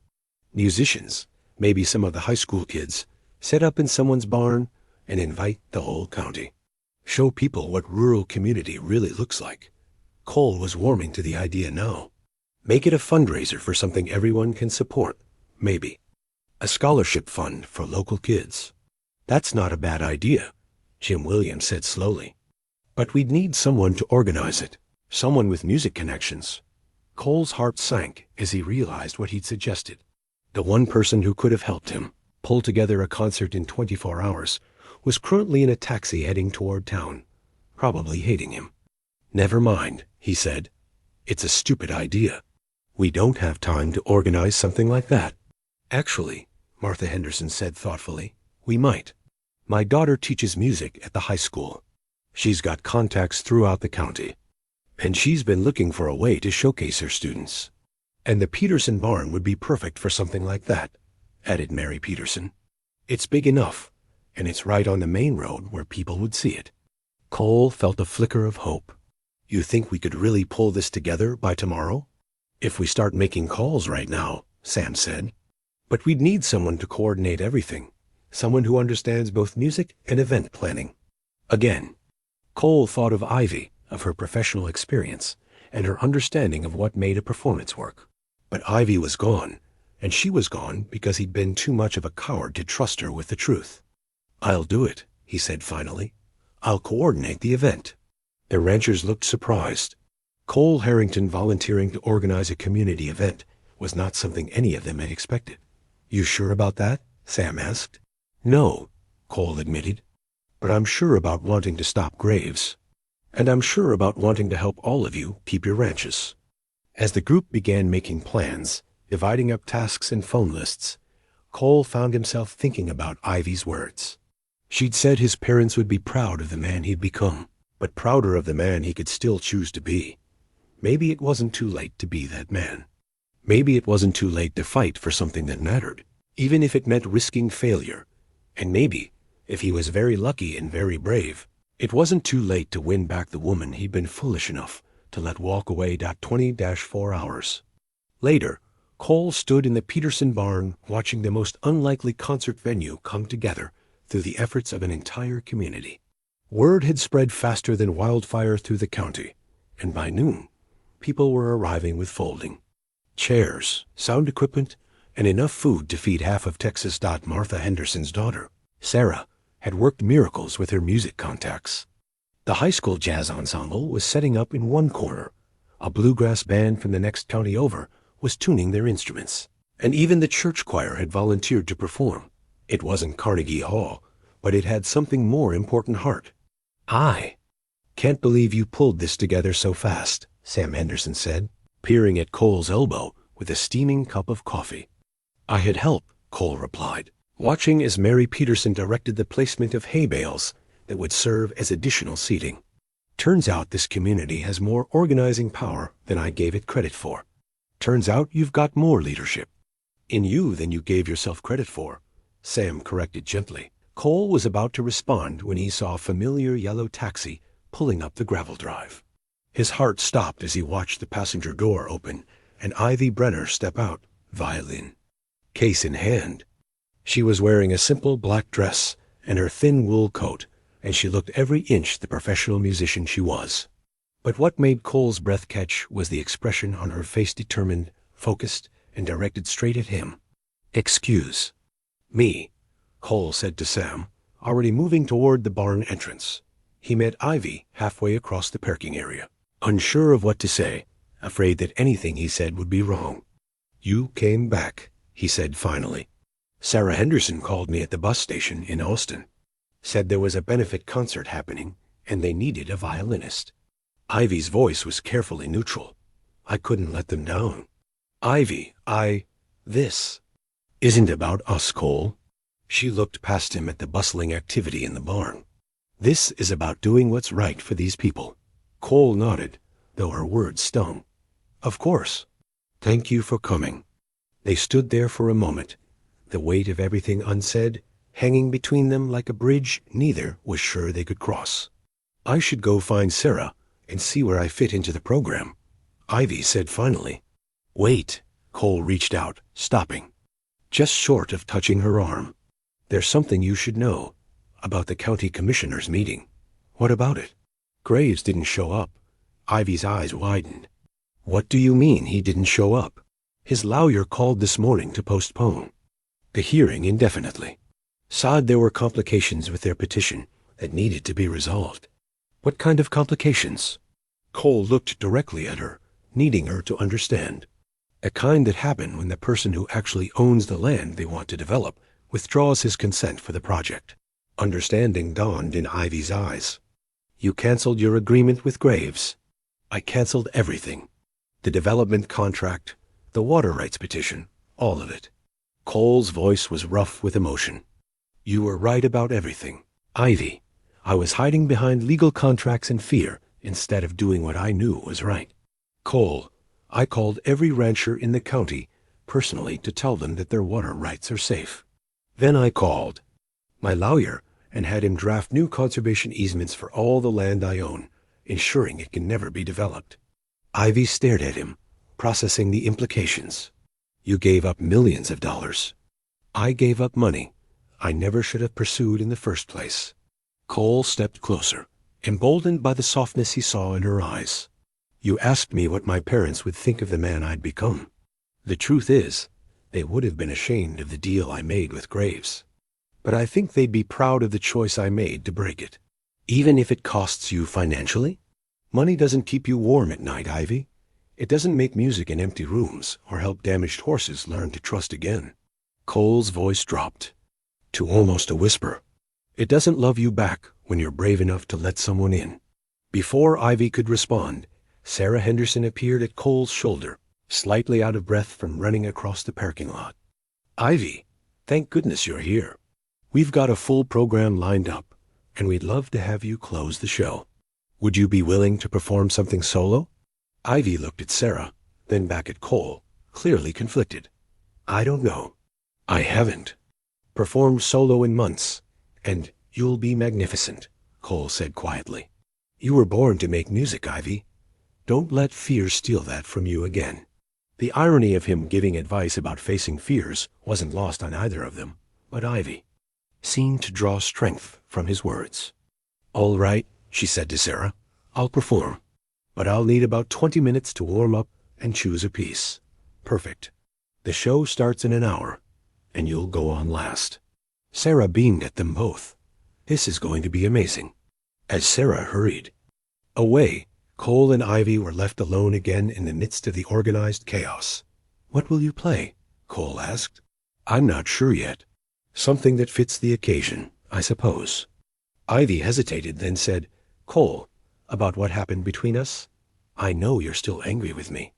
Speaker 1: musicians, maybe some of the high school kids, set up in someone's barn and invite the whole county. Show people what rural community really looks like. Cole was warming to the idea now. Make it a fundraiser for something everyone can support, maybe. A scholarship fund for local kids. That's not a bad idea, Jim Williams said slowly. But we'd need someone to organize it, someone with music connections. Cole's heart sank as he realized what he'd suggested. The one person who could have helped him pull together a concert in 24 hours was currently in a taxi heading toward town, probably hating him. Never mind, he said. It's a stupid idea. We don't have time to organize something like that. Actually, Martha Henderson said thoughtfully, we might. My daughter teaches music at the high school. She's got contacts throughout the county, and she's been looking for a way to showcase her students. And the Peterson barn would be perfect for something like that, added Mary Peterson. It's big enough, and it's right on the main road where people would see it. Cole felt a flicker of hope. You think we could really pull this together by tomorrow? If we start making calls right now, Sam said. But we'd need someone to coordinate everything, someone who understands both music and event planning. Again, Cole thought of Ivy, of her professional experience, and her understanding of what made a performance work. But Ivy was gone, and she was gone because he'd been too much of a coward to trust her with the truth. I'll do it, he said finally. I'll coordinate the event. The ranchers looked surprised. Cole Harrington volunteering to organize a community event was not something any of them had expected. You sure about that? Sam asked. No, Cole admitted. But I'm sure about wanting to stop Graves. And I'm sure about wanting to help all of you keep your ranches. As the group began making plans, dividing up tasks and phone lists, Cole found himself thinking about Ivy's words. She'd said his parents would be proud of the man he'd become, but prouder of the man he could still choose to be. Maybe it wasn't too late to be that man. Maybe it wasn't too late to fight for something that mattered, even if it meant risking failure. And maybe, if he was very lucky and very brave, it wasn't too late to win back the woman he'd been foolish enough to let walk away that 20-4 hours. Later, Cole stood in the Peterson barn watching the most unlikely concert venue come together through the efforts of an entire community. Word had spread faster than wildfire through the county, and by noon, people were arriving with folding chairs, sound equipment, and enough food to feed half of Texas. Martha Henderson's daughter, Sarah, had worked miracles with her music contacts. The high school jazz ensemble was setting up in one corner. A bluegrass band from the next county over was tuning their instruments, and even the church choir had volunteered to perform. It wasn't Carnegie Hall, but it had something more important heart. I can't believe you pulled this together so fast, Sam Henderson said, peering at Cole's elbow with a steaming cup of coffee. I had help, Cole replied, watching as Mary Peterson directed the placement of hay bales that would serve as additional seating. Turns out this community has more organizing power than I gave it credit for. Turns out you've got more leadership in you than you gave yourself credit for, Sam corrected gently. Cole was about to respond when he saw a familiar yellow taxi pulling up the gravel drive. His heart stopped as he watched the passenger door open and Ivy Brenner step out, violin case in hand. She was wearing a simple black dress and her thin wool coat, and she looked every inch the professional musician she was. But what made Cole's breath catch was the expression on her face, determined, focused, and directed straight at him. Excuse me, Cole said to Sam, already moving toward the barn entrance. He met Ivy halfway across the parking area, unsure of what to say, afraid that anything he said would be wrong. You came back, he said finally. Sarah Henderson called me at the bus station in Austin. Said there was a benefit concert happening, and they needed a violinist. Ivy's voice was carefully neutral. I couldn't let them down. Ivy, this isn't about us, Cole. She looked past him at the bustling activity in the barn. This is about doing what's right for these people. Cole nodded, though her words stung. Of course. Thank you for coming. They stood there for a moment, the weight of everything unsaid hanging between them like a bridge neither was sure they could cross. I should go find Sarah and see where I fit into the program, Ivy said finally. Wait, Cole reached out, stopping, just short of touching her arm. There's something you should know about the county commissioners' meeting. What about it? Graves didn't show up. Ivy's eyes widened. What do you mean he didn't show up? His lawyer called this morning to postpone the hearing indefinitely. Said there were complications with their petition that needed to be resolved. What kind of complications? Cole looked directly at her, needing her to understand. A kind that happen when the person who actually owns the land they want to develop withdraws his consent for the project. Understanding dawned in Ivy's eyes. You canceled your agreement with Graves. I canceled everything. The development contract, the water rights petition, all of it. Cole's voice was rough with emotion. You were right about everything, Ivy. I was hiding behind legal contracts and fear instead of doing what I knew was right. Cole, I called every rancher in the county personally to tell them that their water rights are safe. Then I called my lawyer and had him draft new conservation easements for all the land I own, ensuring it can never be developed. Ivy stared at him, processing the implications. You gave up millions of dollars. I gave up money I never should have pursued in the first place. Cole stepped closer, emboldened by the softness he saw in her eyes. You asked me what my parents would think of the man I'd become. The truth is, they would have been ashamed of the deal I made with Graves. But I think they'd be proud of the choice I made to break it. Even if it costs you financially? Money doesn't keep you warm at night, Ivy. It doesn't make music in empty rooms or help damaged horses learn to trust again. Cole's voice dropped to almost a whisper. It doesn't love you back when you're brave enough to let someone in. Before Ivy could respond, Sarah Henderson appeared at Cole's shoulder, slightly out of breath from running across the parking lot. Ivy, thank goodness you're here. We've got a full program lined up, and we'd love to have you close the show. Would you be willing to perform something solo? Ivy looked at Sarah, then back at Cole, clearly conflicted. I don't know. I haven't performed solo in months, and you'll be magnificent, Cole said quietly. You were born to make music, Ivy. Don't let fear steal that from you again. The irony of him giving advice about facing fears wasn't lost on either of them, but Ivy seemed to draw strength from his words. All right, she said to Sarah, I'll perform, but I'll need about 20 minutes to warm up and choose a piece. Perfect. The show starts in an hour, and you'll go on last. Sarah beamed at them both. This is going to be amazing. As Sarah hurried away, Cole and Ivy were left alone again in the midst of the organized chaos. What will you play? Cole asked. I'm not sure yet. Something that fits the occasion, I suppose. Ivy hesitated, then said, Cole, about what happened between us? I know you're still angry with me.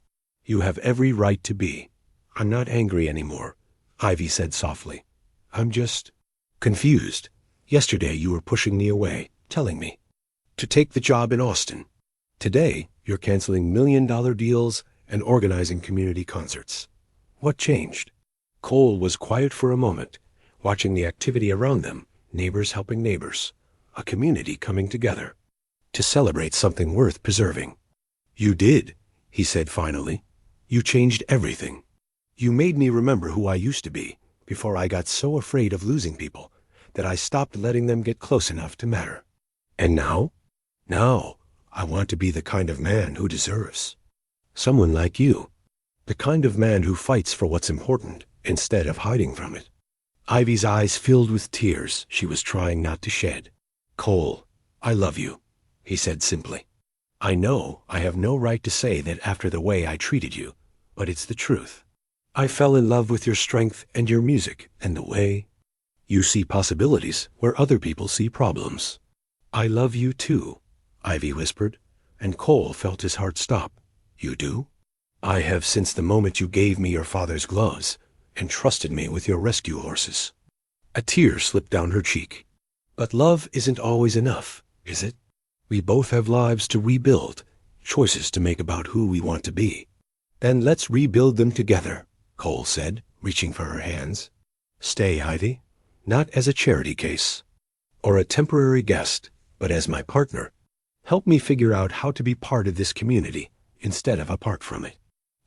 Speaker 1: You have every right to be. I'm not angry anymore, Ivy said softly. I'm just confused. Yesterday you were pushing me away, telling me to take the job in Austin. Today you're canceling million-dollar deals and organizing community concerts. What changed? Cole was quiet for a moment, watching the activity around them, neighbors helping neighbors, a community coming together to celebrate something worth preserving. You did, he said finally. You changed everything. You made me remember who I used to be before I got so afraid of losing people that I stopped letting them get close enough to matter. And now? Now, I want to be the kind of man who deserves someone like you, the kind of man who fights for what's important instead of hiding from it. Ivy's eyes filled with tears she was trying not to shed. Cole, I love you, he said simply. I know I have no right to say that after the way I treated you, but it's the truth. I fell in love with your strength and your music and the way you see possibilities where other people see problems. I love you too, Ivy whispered, and Cole felt his heart stop. You do? I have since the moment you gave me your father's gloves and trusted me with your rescue horses. A tear slipped down her cheek. But love isn't always enough, is it? We both have lives to rebuild, choices to make about who we want to be. Then let's rebuild them together, Cole said, reaching for her hands. Stay, Ivy, not as a charity case or a temporary guest, but as my partner. Help me figure out how to be part of this community instead of apart from it.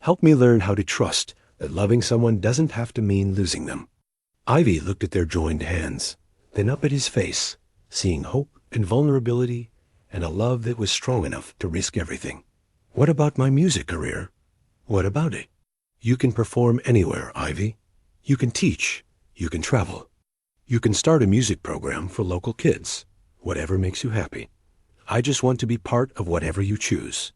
Speaker 1: Help me learn how to trust that loving someone doesn't have to mean losing them. Ivy looked at their joined hands, then up at his face, seeing hope and vulnerability and a love that was strong enough to risk everything. What about my music career? What about it? You can perform anywhere, Ivy. You can teach. You can travel. You can start a music program for local kids. Whatever makes you happy. I just want to be part of whatever you choose.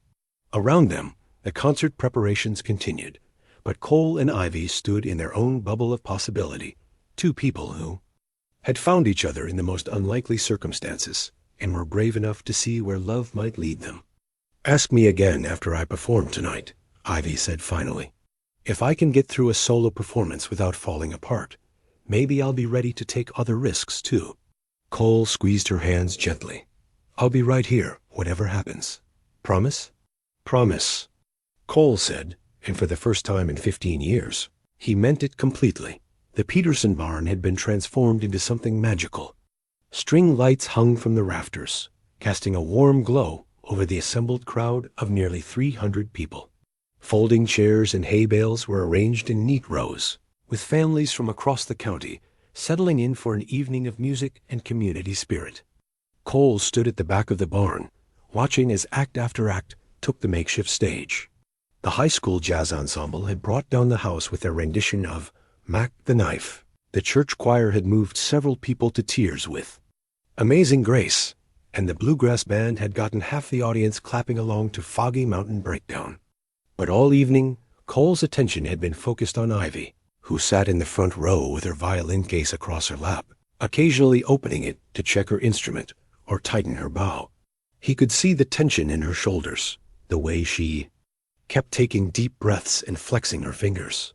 Speaker 1: Around them, the concert preparations continued, but Cole and Ivy stood in their own bubble of possibility, two people who had found each other in the most unlikely circumstances and were brave enough to see where love might lead them. Ask me again after I perform tonight, Ivy said finally. If I can get through a solo performance without falling apart, maybe I'll be ready to take other risks too. Cole squeezed her hands gently. I'll be right here, whatever happens. Promise? Promise, Cole said, and for the first time in 15 years, he meant it completely. The Peterson barn had been transformed into something magical. String lights hung from the rafters, casting a warm glow over the assembled crowd of nearly 300 people. Folding chairs and hay bales were arranged in neat rows, with families from across the county settling in for an evening of music and community spirit. Cole stood at the back of the barn, watching as act after act took the makeshift stage. The high school jazz ensemble had brought down the house with their rendition of Mac the Knife. The church choir had moved several people to tears with Amazing Grace, and the bluegrass band had gotten half the audience clapping along to Foggy Mountain Breakdown. But all evening, Cole's attention had been focused on Ivy, who sat in the front row with her violin case across her lap, occasionally opening it to check her instrument or tighten her bow. He could see the tension in her shoulders, the way she kept taking deep breaths and flexing her fingers.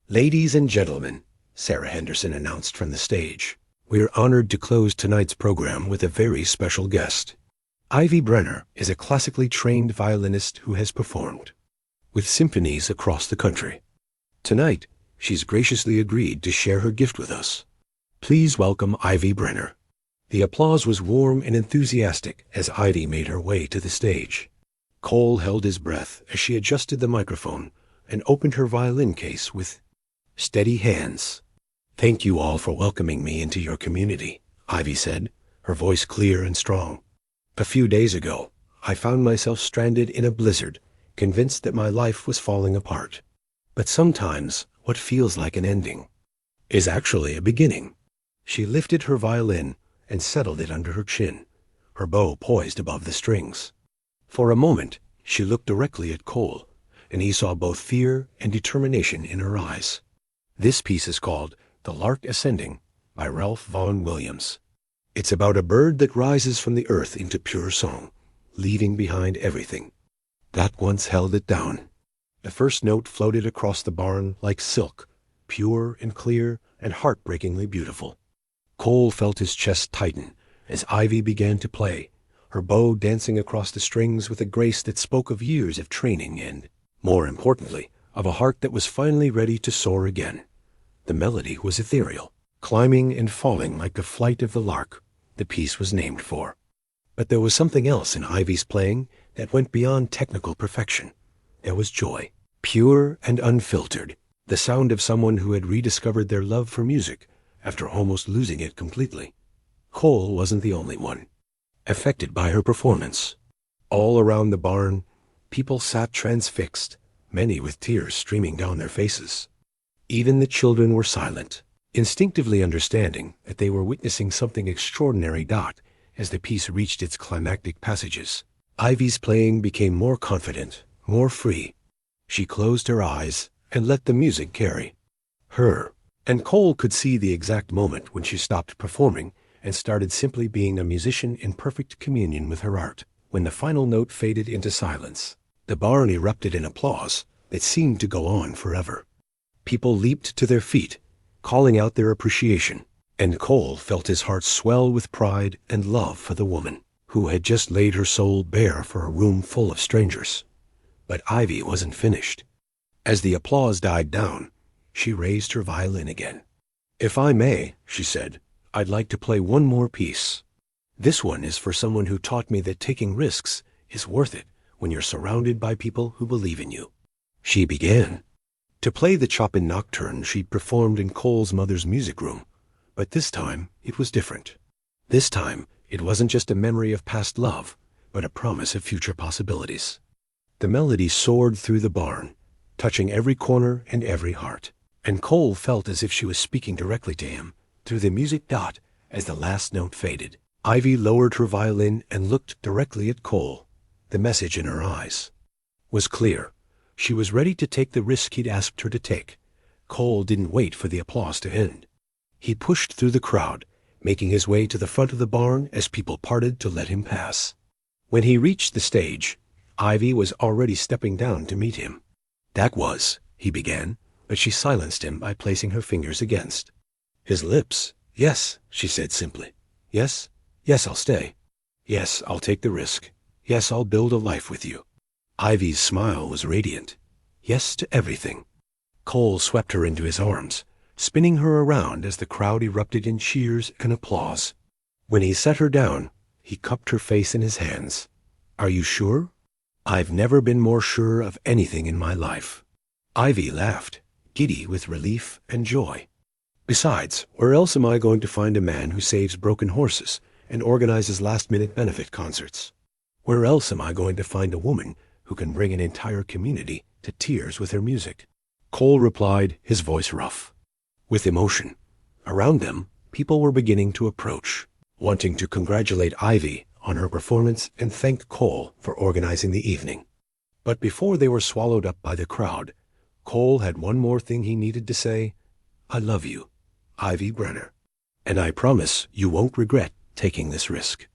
Speaker 1: "Ladies and gentlemen," Sarah Henderson announced from the stage, "we are honored to close tonight's program with a very special guest. Ivy Brenner is a classically trained violinist who has performed with symphonies across the country. Tonight, she's graciously agreed to share her gift with us. Please welcome Ivy Brenner." The applause was warm and enthusiastic as Ivy made her way to the stage. Cole held his breath as she adjusted the microphone and opened her violin case with steady hands. "Thank you all for welcoming me into your community," Ivy said, her voice clear and strong. "A few days ago, I found myself stranded in a blizzard, convinced that my life was falling apart. But sometimes what feels like an ending is actually a beginning." She lifted her violin and settled it under her chin, her bow poised above the strings. For a moment, she looked directly at Cole, and he saw both fear and determination in her eyes. This piece is called "The Lark Ascending" by Ralph Vaughan Williams. It's about a bird that rises from the earth into pure song, leaving behind everything that once held it down. The first note floated across the barn like silk, pure and clear and heartbreakingly beautiful. Cole felt his chest tighten as Ivy began to play, her bow dancing across the strings with a grace that spoke of years of training and, more importantly, of a heart that was finally ready to soar again. The melody was ethereal, climbing and falling like the flight of the lark the piece was named for. But there was something else in Ivy's playing that went beyond technical perfection. There was joy, pure and unfiltered, the sound of someone who had rediscovered their love for music after almost losing it completely. Cole wasn't the only one affected by her performance. All around the barn, people sat transfixed, many with tears streaming down their faces. Even the children were silent, instinctively understanding that they were witnessing something extraordinary. As the piece reached its climactic passages, Ivy's playing became more confident, more free. She closed her eyes and let the music carry her, and Cole could see the exact moment when she stopped performing and started simply being a musician in perfect communion with her art. When the final note faded into silence, the barn erupted in applause that seemed to go on forever. People leaped to their feet, calling out their appreciation, and Cole felt his heart swell with pride and love for the woman who had just laid her soul bare for a room full of strangers. But Ivy wasn't finished. As the applause died down, she raised her violin again. "If I may," she said, "I'd like to play one more piece. This one is for someone who taught me that taking risks is worth it when you're surrounded by people who believe in you." She began to play the Chopin Nocturne she'd performed in Cole's mother's music room, but this time it was different. This time it wasn't just a memory of past love, but a promise of future possibilities. The melody soared through the barn, touching every corner and every heart, and Cole felt as if she was speaking directly to him through the music. As the last note faded, Ivy lowered her violin and looked directly at Cole. The message in her eyes was clear. She was ready to take the risk he'd asked her to take. Cole didn't wait for the applause to end. He pushed through the crowd, making his way to the front of the barn as people parted to let him pass. When he reached the stage, Ivy was already stepping down to meet him. He began, but she silenced him by placing her fingers against his lips. "Yes," she said simply. "Yes, I'll stay. Yes, I'll take the risk. Yes, I'll build a life with you." Ivy's smile was radiant. Yes to everything. Cole swept her into his arms, spinning her around as the crowd erupted in cheers and applause. When he set her down, he cupped her face in his hands. "Are you sure?" "I've never been more sure of anything in my life." Ivy laughed, giddy with relief and joy. "Besides, where else am I going to find a man who saves broken horses and organizes last-minute benefit concerts? Where else am I going to find a woman who can bring an entire community to tears with her music?" Cole replied, his voice rough with emotion. Around them, people were beginning to approach, wanting to congratulate Ivy on her performance and thank Cole for organizing the evening. But before they were swallowed up by the crowd, Cole had one more thing he needed to say, I love you, Ivy Brenner. And I promise you won't regret taking this risk.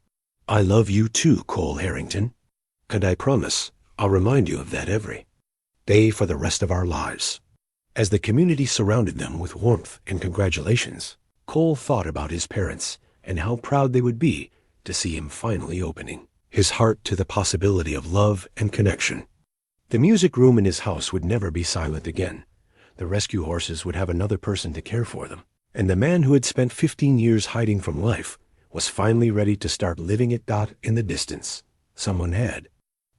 Speaker 1: I love you too, Cole Harrington. And I promise I'll remind you of that every day for the rest of our lives. As the community surrounded them with warmth and congratulations, Cole thought about his parents and how proud they would be to see him finally opening his heart to the possibility of love and connection. The music room in his house would never be silent again. The rescue horses would have another person to care for them, and the man who had spent 15 years hiding from life was finally ready to start living it. In the distance, someone had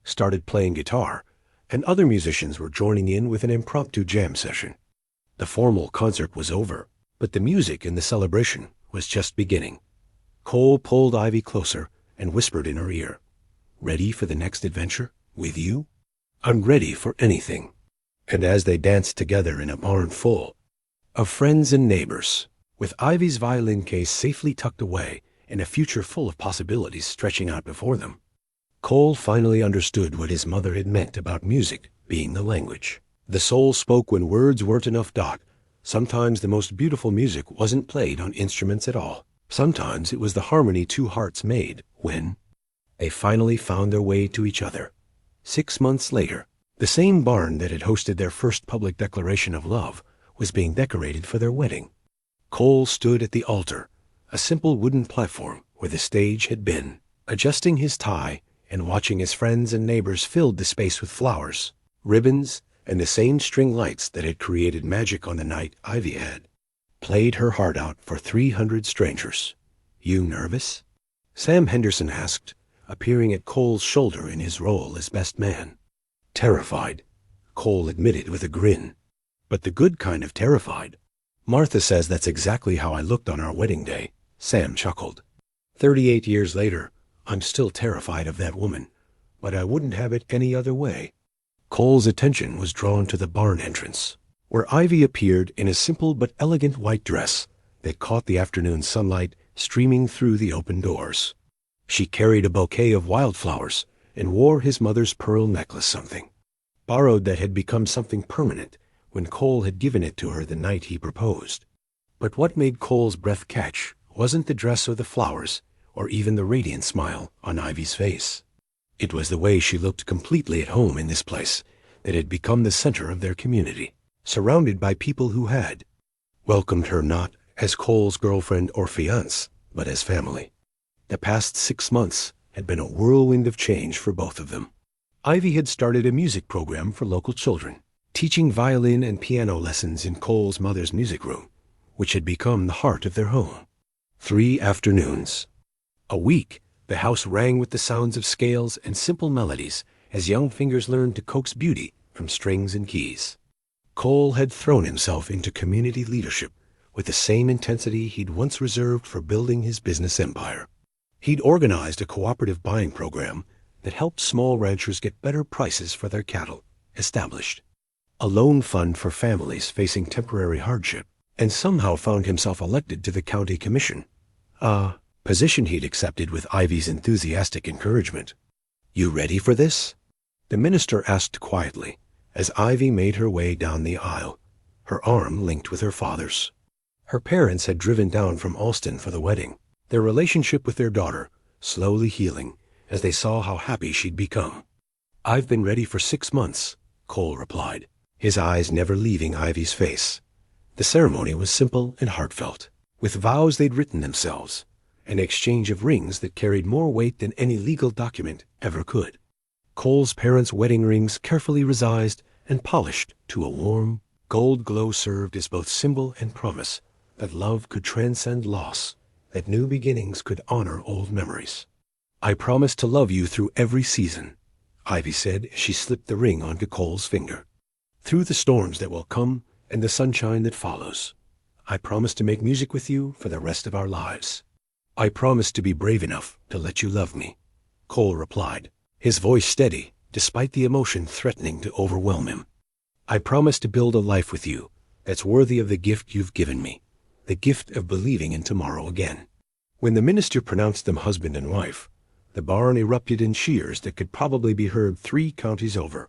Speaker 1: started playing guitar, and other musicians were joining in with an impromptu jam session. The formal concert was over, but the music in the celebration was just beginning. Cole pulled Ivy closer and whispered in her ear, "Ready for the next adventure with you? I'm ready for anything." And as they danced together in a barn full of friends and neighbors, with Ivy's violin case safely tucked away and a future full of possibilities stretching out before them, Cole finally understood what his mother had meant about music being the language the soul spoke when words weren't enough. Sometimes the most beautiful music wasn't played on instruments at all. Sometimes it was the harmony two hearts made when they finally found their way to each other. 6 months later, the same barn that had hosted their first public declaration of love was being decorated for their wedding. Cole stood at the altar, a simple wooden platform where the stage had been, adjusting his tie and watching his friends and neighbors filled the space with flowers, ribbons, and the same string lights that had created magic on the night Ivy had played her heart out for 300 strangers. "You nervous?" Sam Henderson asked, appearing at Cole's shoulder in his role as best man. "Terrified," Cole admitted with a grin. "But the good kind of terrified." "Martha says that's exactly how I looked on our wedding day," Sam chuckled. 38 years later, I'm still terrified of that woman, but I wouldn't have it any other way. Cole's attention was drawn to the barn entrance, where Ivy appeared in a simple but elegant white dress that caught the afternoon sunlight streaming through the open doors. She carried a bouquet of wildflowers and wore his mother's pearl necklace, something borrowed that had become something permanent when Cole had given it to her the night he proposed. But what made Cole's breath catch wasn't the dress or the flowers, or even the radiant smile on Ivy's face. It was the way she looked completely at home in this place that had become the center of their community, surrounded by people who had welcomed her not as Cole's girlfriend or fiancé, but as family. The past 6 months had been a whirlwind of change for both of them. Ivy had started a music program for local children, teaching violin and piano lessons in Cole's mother's music room, which had become the heart of their home. 3 afternoons a week, the house rang with the sounds of scales and simple melodies as young fingers learned to coax beauty from strings and keys. Cole had thrown himself into community leadership with the same intensity he'd once reserved for building his business empire. He'd organized a cooperative buying program that helped small ranchers get better prices for their cattle, established a loan fund for families facing temporary hardship, and somehow found himself elected to the county commission, a position he'd accepted with Ivy's enthusiastic encouragement. "You ready for this?" the minister asked quietly as Ivy made her way down the aisle, her arm linked with her father's. Her parents had driven down from Alston for the wedding, their relationship with their daughter slowly healing as they saw how happy she'd become. "I've been ready for 6 months," Cole replied, his eyes never leaving Ivy's face. The ceremony was simple and heartfelt, with vows they'd written themselves, an exchange of rings that carried more weight than any legal document ever could. Cole's parents' wedding rings carefully resized and polished to a warm gold glow served as both symbol and promise that love could transcend loss, that new beginnings could honor old memories. "I promise to love you through every season," Ivy said as she slipped the ring onto Cole's finger. "Through the storms that will come and the sunshine that follows. I promise to make music with you for the rest of our lives." "I promise to be brave enough to let you love me," Cole replied, his voice steady despite the emotion threatening to overwhelm him. "I promise to build a life with you that's worthy of the gift you've given me, the gift of believing in tomorrow again." When the minister pronounced them husband and wife, the barn erupted in cheers that could probably be heard 3 counties over.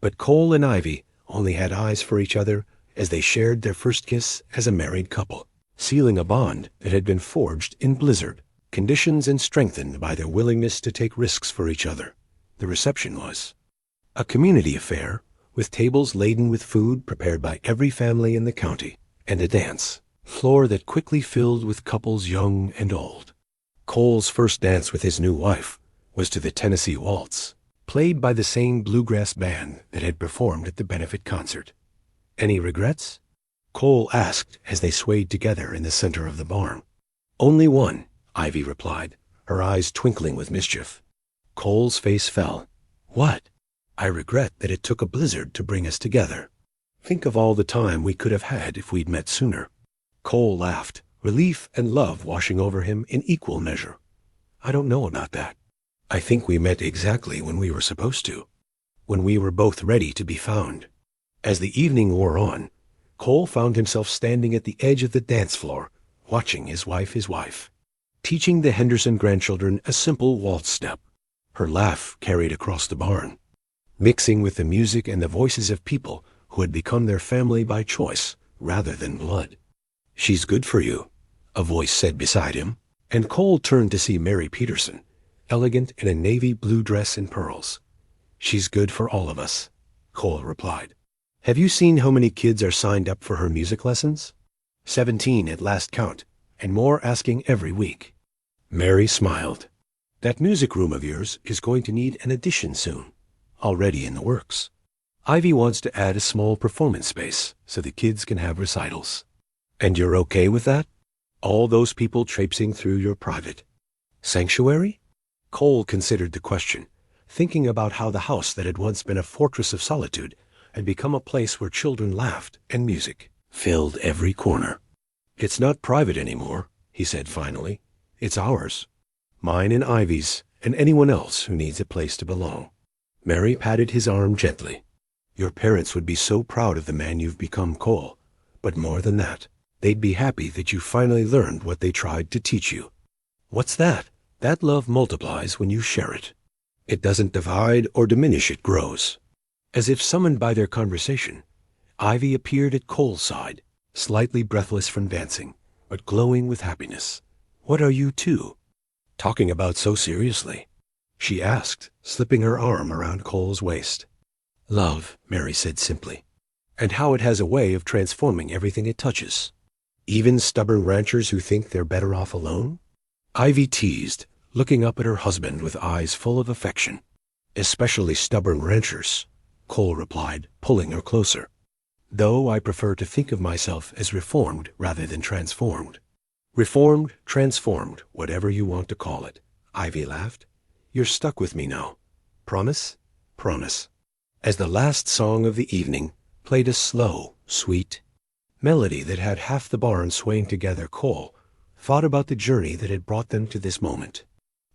Speaker 1: But Cole and Ivy only had eyes for each other as they shared their first kiss as a married couple, sealing a bond that had been forged in blizzard, conditions and strengthened by their willingness to take risks for each other. The reception was a community affair, with tables laden with food prepared by every family in the county, and a dance floor that quickly filled with couples young and old. Cole's first dance with his new wife was to the Tennessee Waltz, played by the same bluegrass band that had performed at the benefit concert. "Any regrets?" Cole asked as they swayed together in the center of the barn. "Only one," Ivy replied, her eyes twinkling with mischief. Cole's face fell. "What?" "I regret that it took a blizzard to bring us together. Think of all the time we could have had if we'd met sooner." Cole laughed, relief and love washing over him in equal measure. "I don't know about that. I think we met exactly when we were supposed to, when we were both ready to be found." As the evening wore on, Cole found himself standing at the edge of the dance floor, watching his wife, teaching the Henderson grandchildren a simple waltz step. Her laugh carried across the barn, mixing with the music and the voices of people who had become their family by choice rather than blood. "She's good for you," a voice said beside him, and Cole turned to see Mary Peterson, elegant in a navy blue dress and pearls. "She's good for all of us," Cole replied. "Have you seen how many kids are signed up for her music lessons? 17 at last count, and more asking every week." Mary smiled. "That music room of yours is going to need an addition soon. Already in the works. Ivy wants to add a small performance space so the kids can have recitals." "And you're okay with that? All those people traipsing through your private sanctuary?" Cole considered the question, thinking about how the house that had once been a fortress of solitude had become a place where children laughed and music filled every corner. "It's not private anymore," he said finally. "It's ours. Mine and Ivy's, and anyone else who needs a place to belong." Mary patted his arm gently. "Your parents would be so proud of the man you've become, Cole. But more than that, they'd be happy that you finally learned what they tried to teach you." "What's that?" "That love multiplies when you share it. It doesn't divide or diminish, it grows." As if summoned by their conversation, Ivy appeared at Cole's side, slightly breathless from dancing, but glowing with happiness. "What are you two talking about so seriously?" she asked, slipping her arm around Cole's waist. "Love," Mary said simply, "and how it has a way of transforming everything it touches. Even stubborn ranchers who think they're better off alone?" Ivy teased, looking up at her husband with eyes full of affection. "Especially stubborn ranchers," Cole replied, pulling her closer. "Though I prefer to think of myself as reformed rather than transformed." "Reformed, transformed, whatever you want to call it," Ivy laughed. "You're stuck with me now. Promise?" "Promise." As the last song of the evening played a slow, sweet melody that had half the barn swaying together, Cole thought about the journey that had brought them to this moment.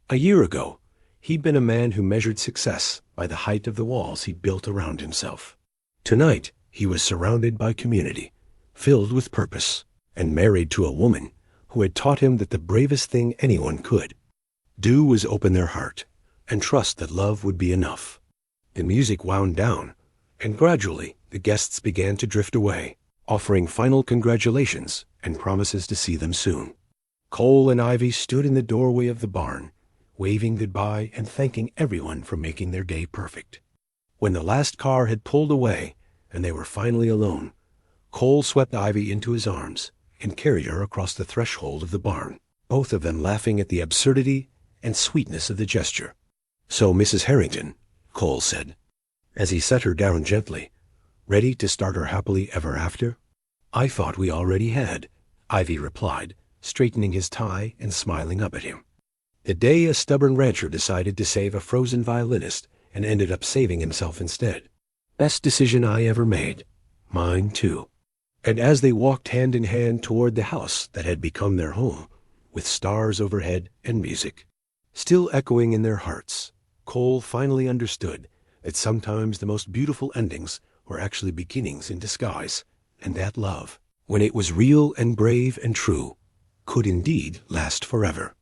Speaker 1: A year ago, he'd been a man who measured success by the height of the walls he'd built around himself. Tonight, he was surrounded by community, filled with purpose, and married to a woman who had taught him that the bravest thing anyone could do was open their heart and trust that love would be enough. The music wound down, and gradually the guests began to drift away, offering final congratulations and promises to see them soon. Cole and Ivy stood in the doorway of the barn, waving goodbye and thanking everyone for making their day perfect. When the last car had pulled away and they were finally alone, Cole swept Ivy into his arms and carried her across the threshold of the barn, both of them laughing at the absurdity and sweetness of the gesture. "So, Mrs. Harrington," Cole said, as he set her down gently, "ready to start her happily ever after?" "I thought we already had," Ivy replied, straightening his tie and smiling up at him. "The day a stubborn rancher decided to save a frozen violinist and ended up saving himself instead. Best decision I ever made. Mine, too." And as they walked hand in hand toward the house that had become their home, with stars overhead and music still echoing in their hearts, Cole finally understood that sometimes the most beautiful endings were actually beginnings in disguise, and that love, when it was real and brave and true, could indeed last forever.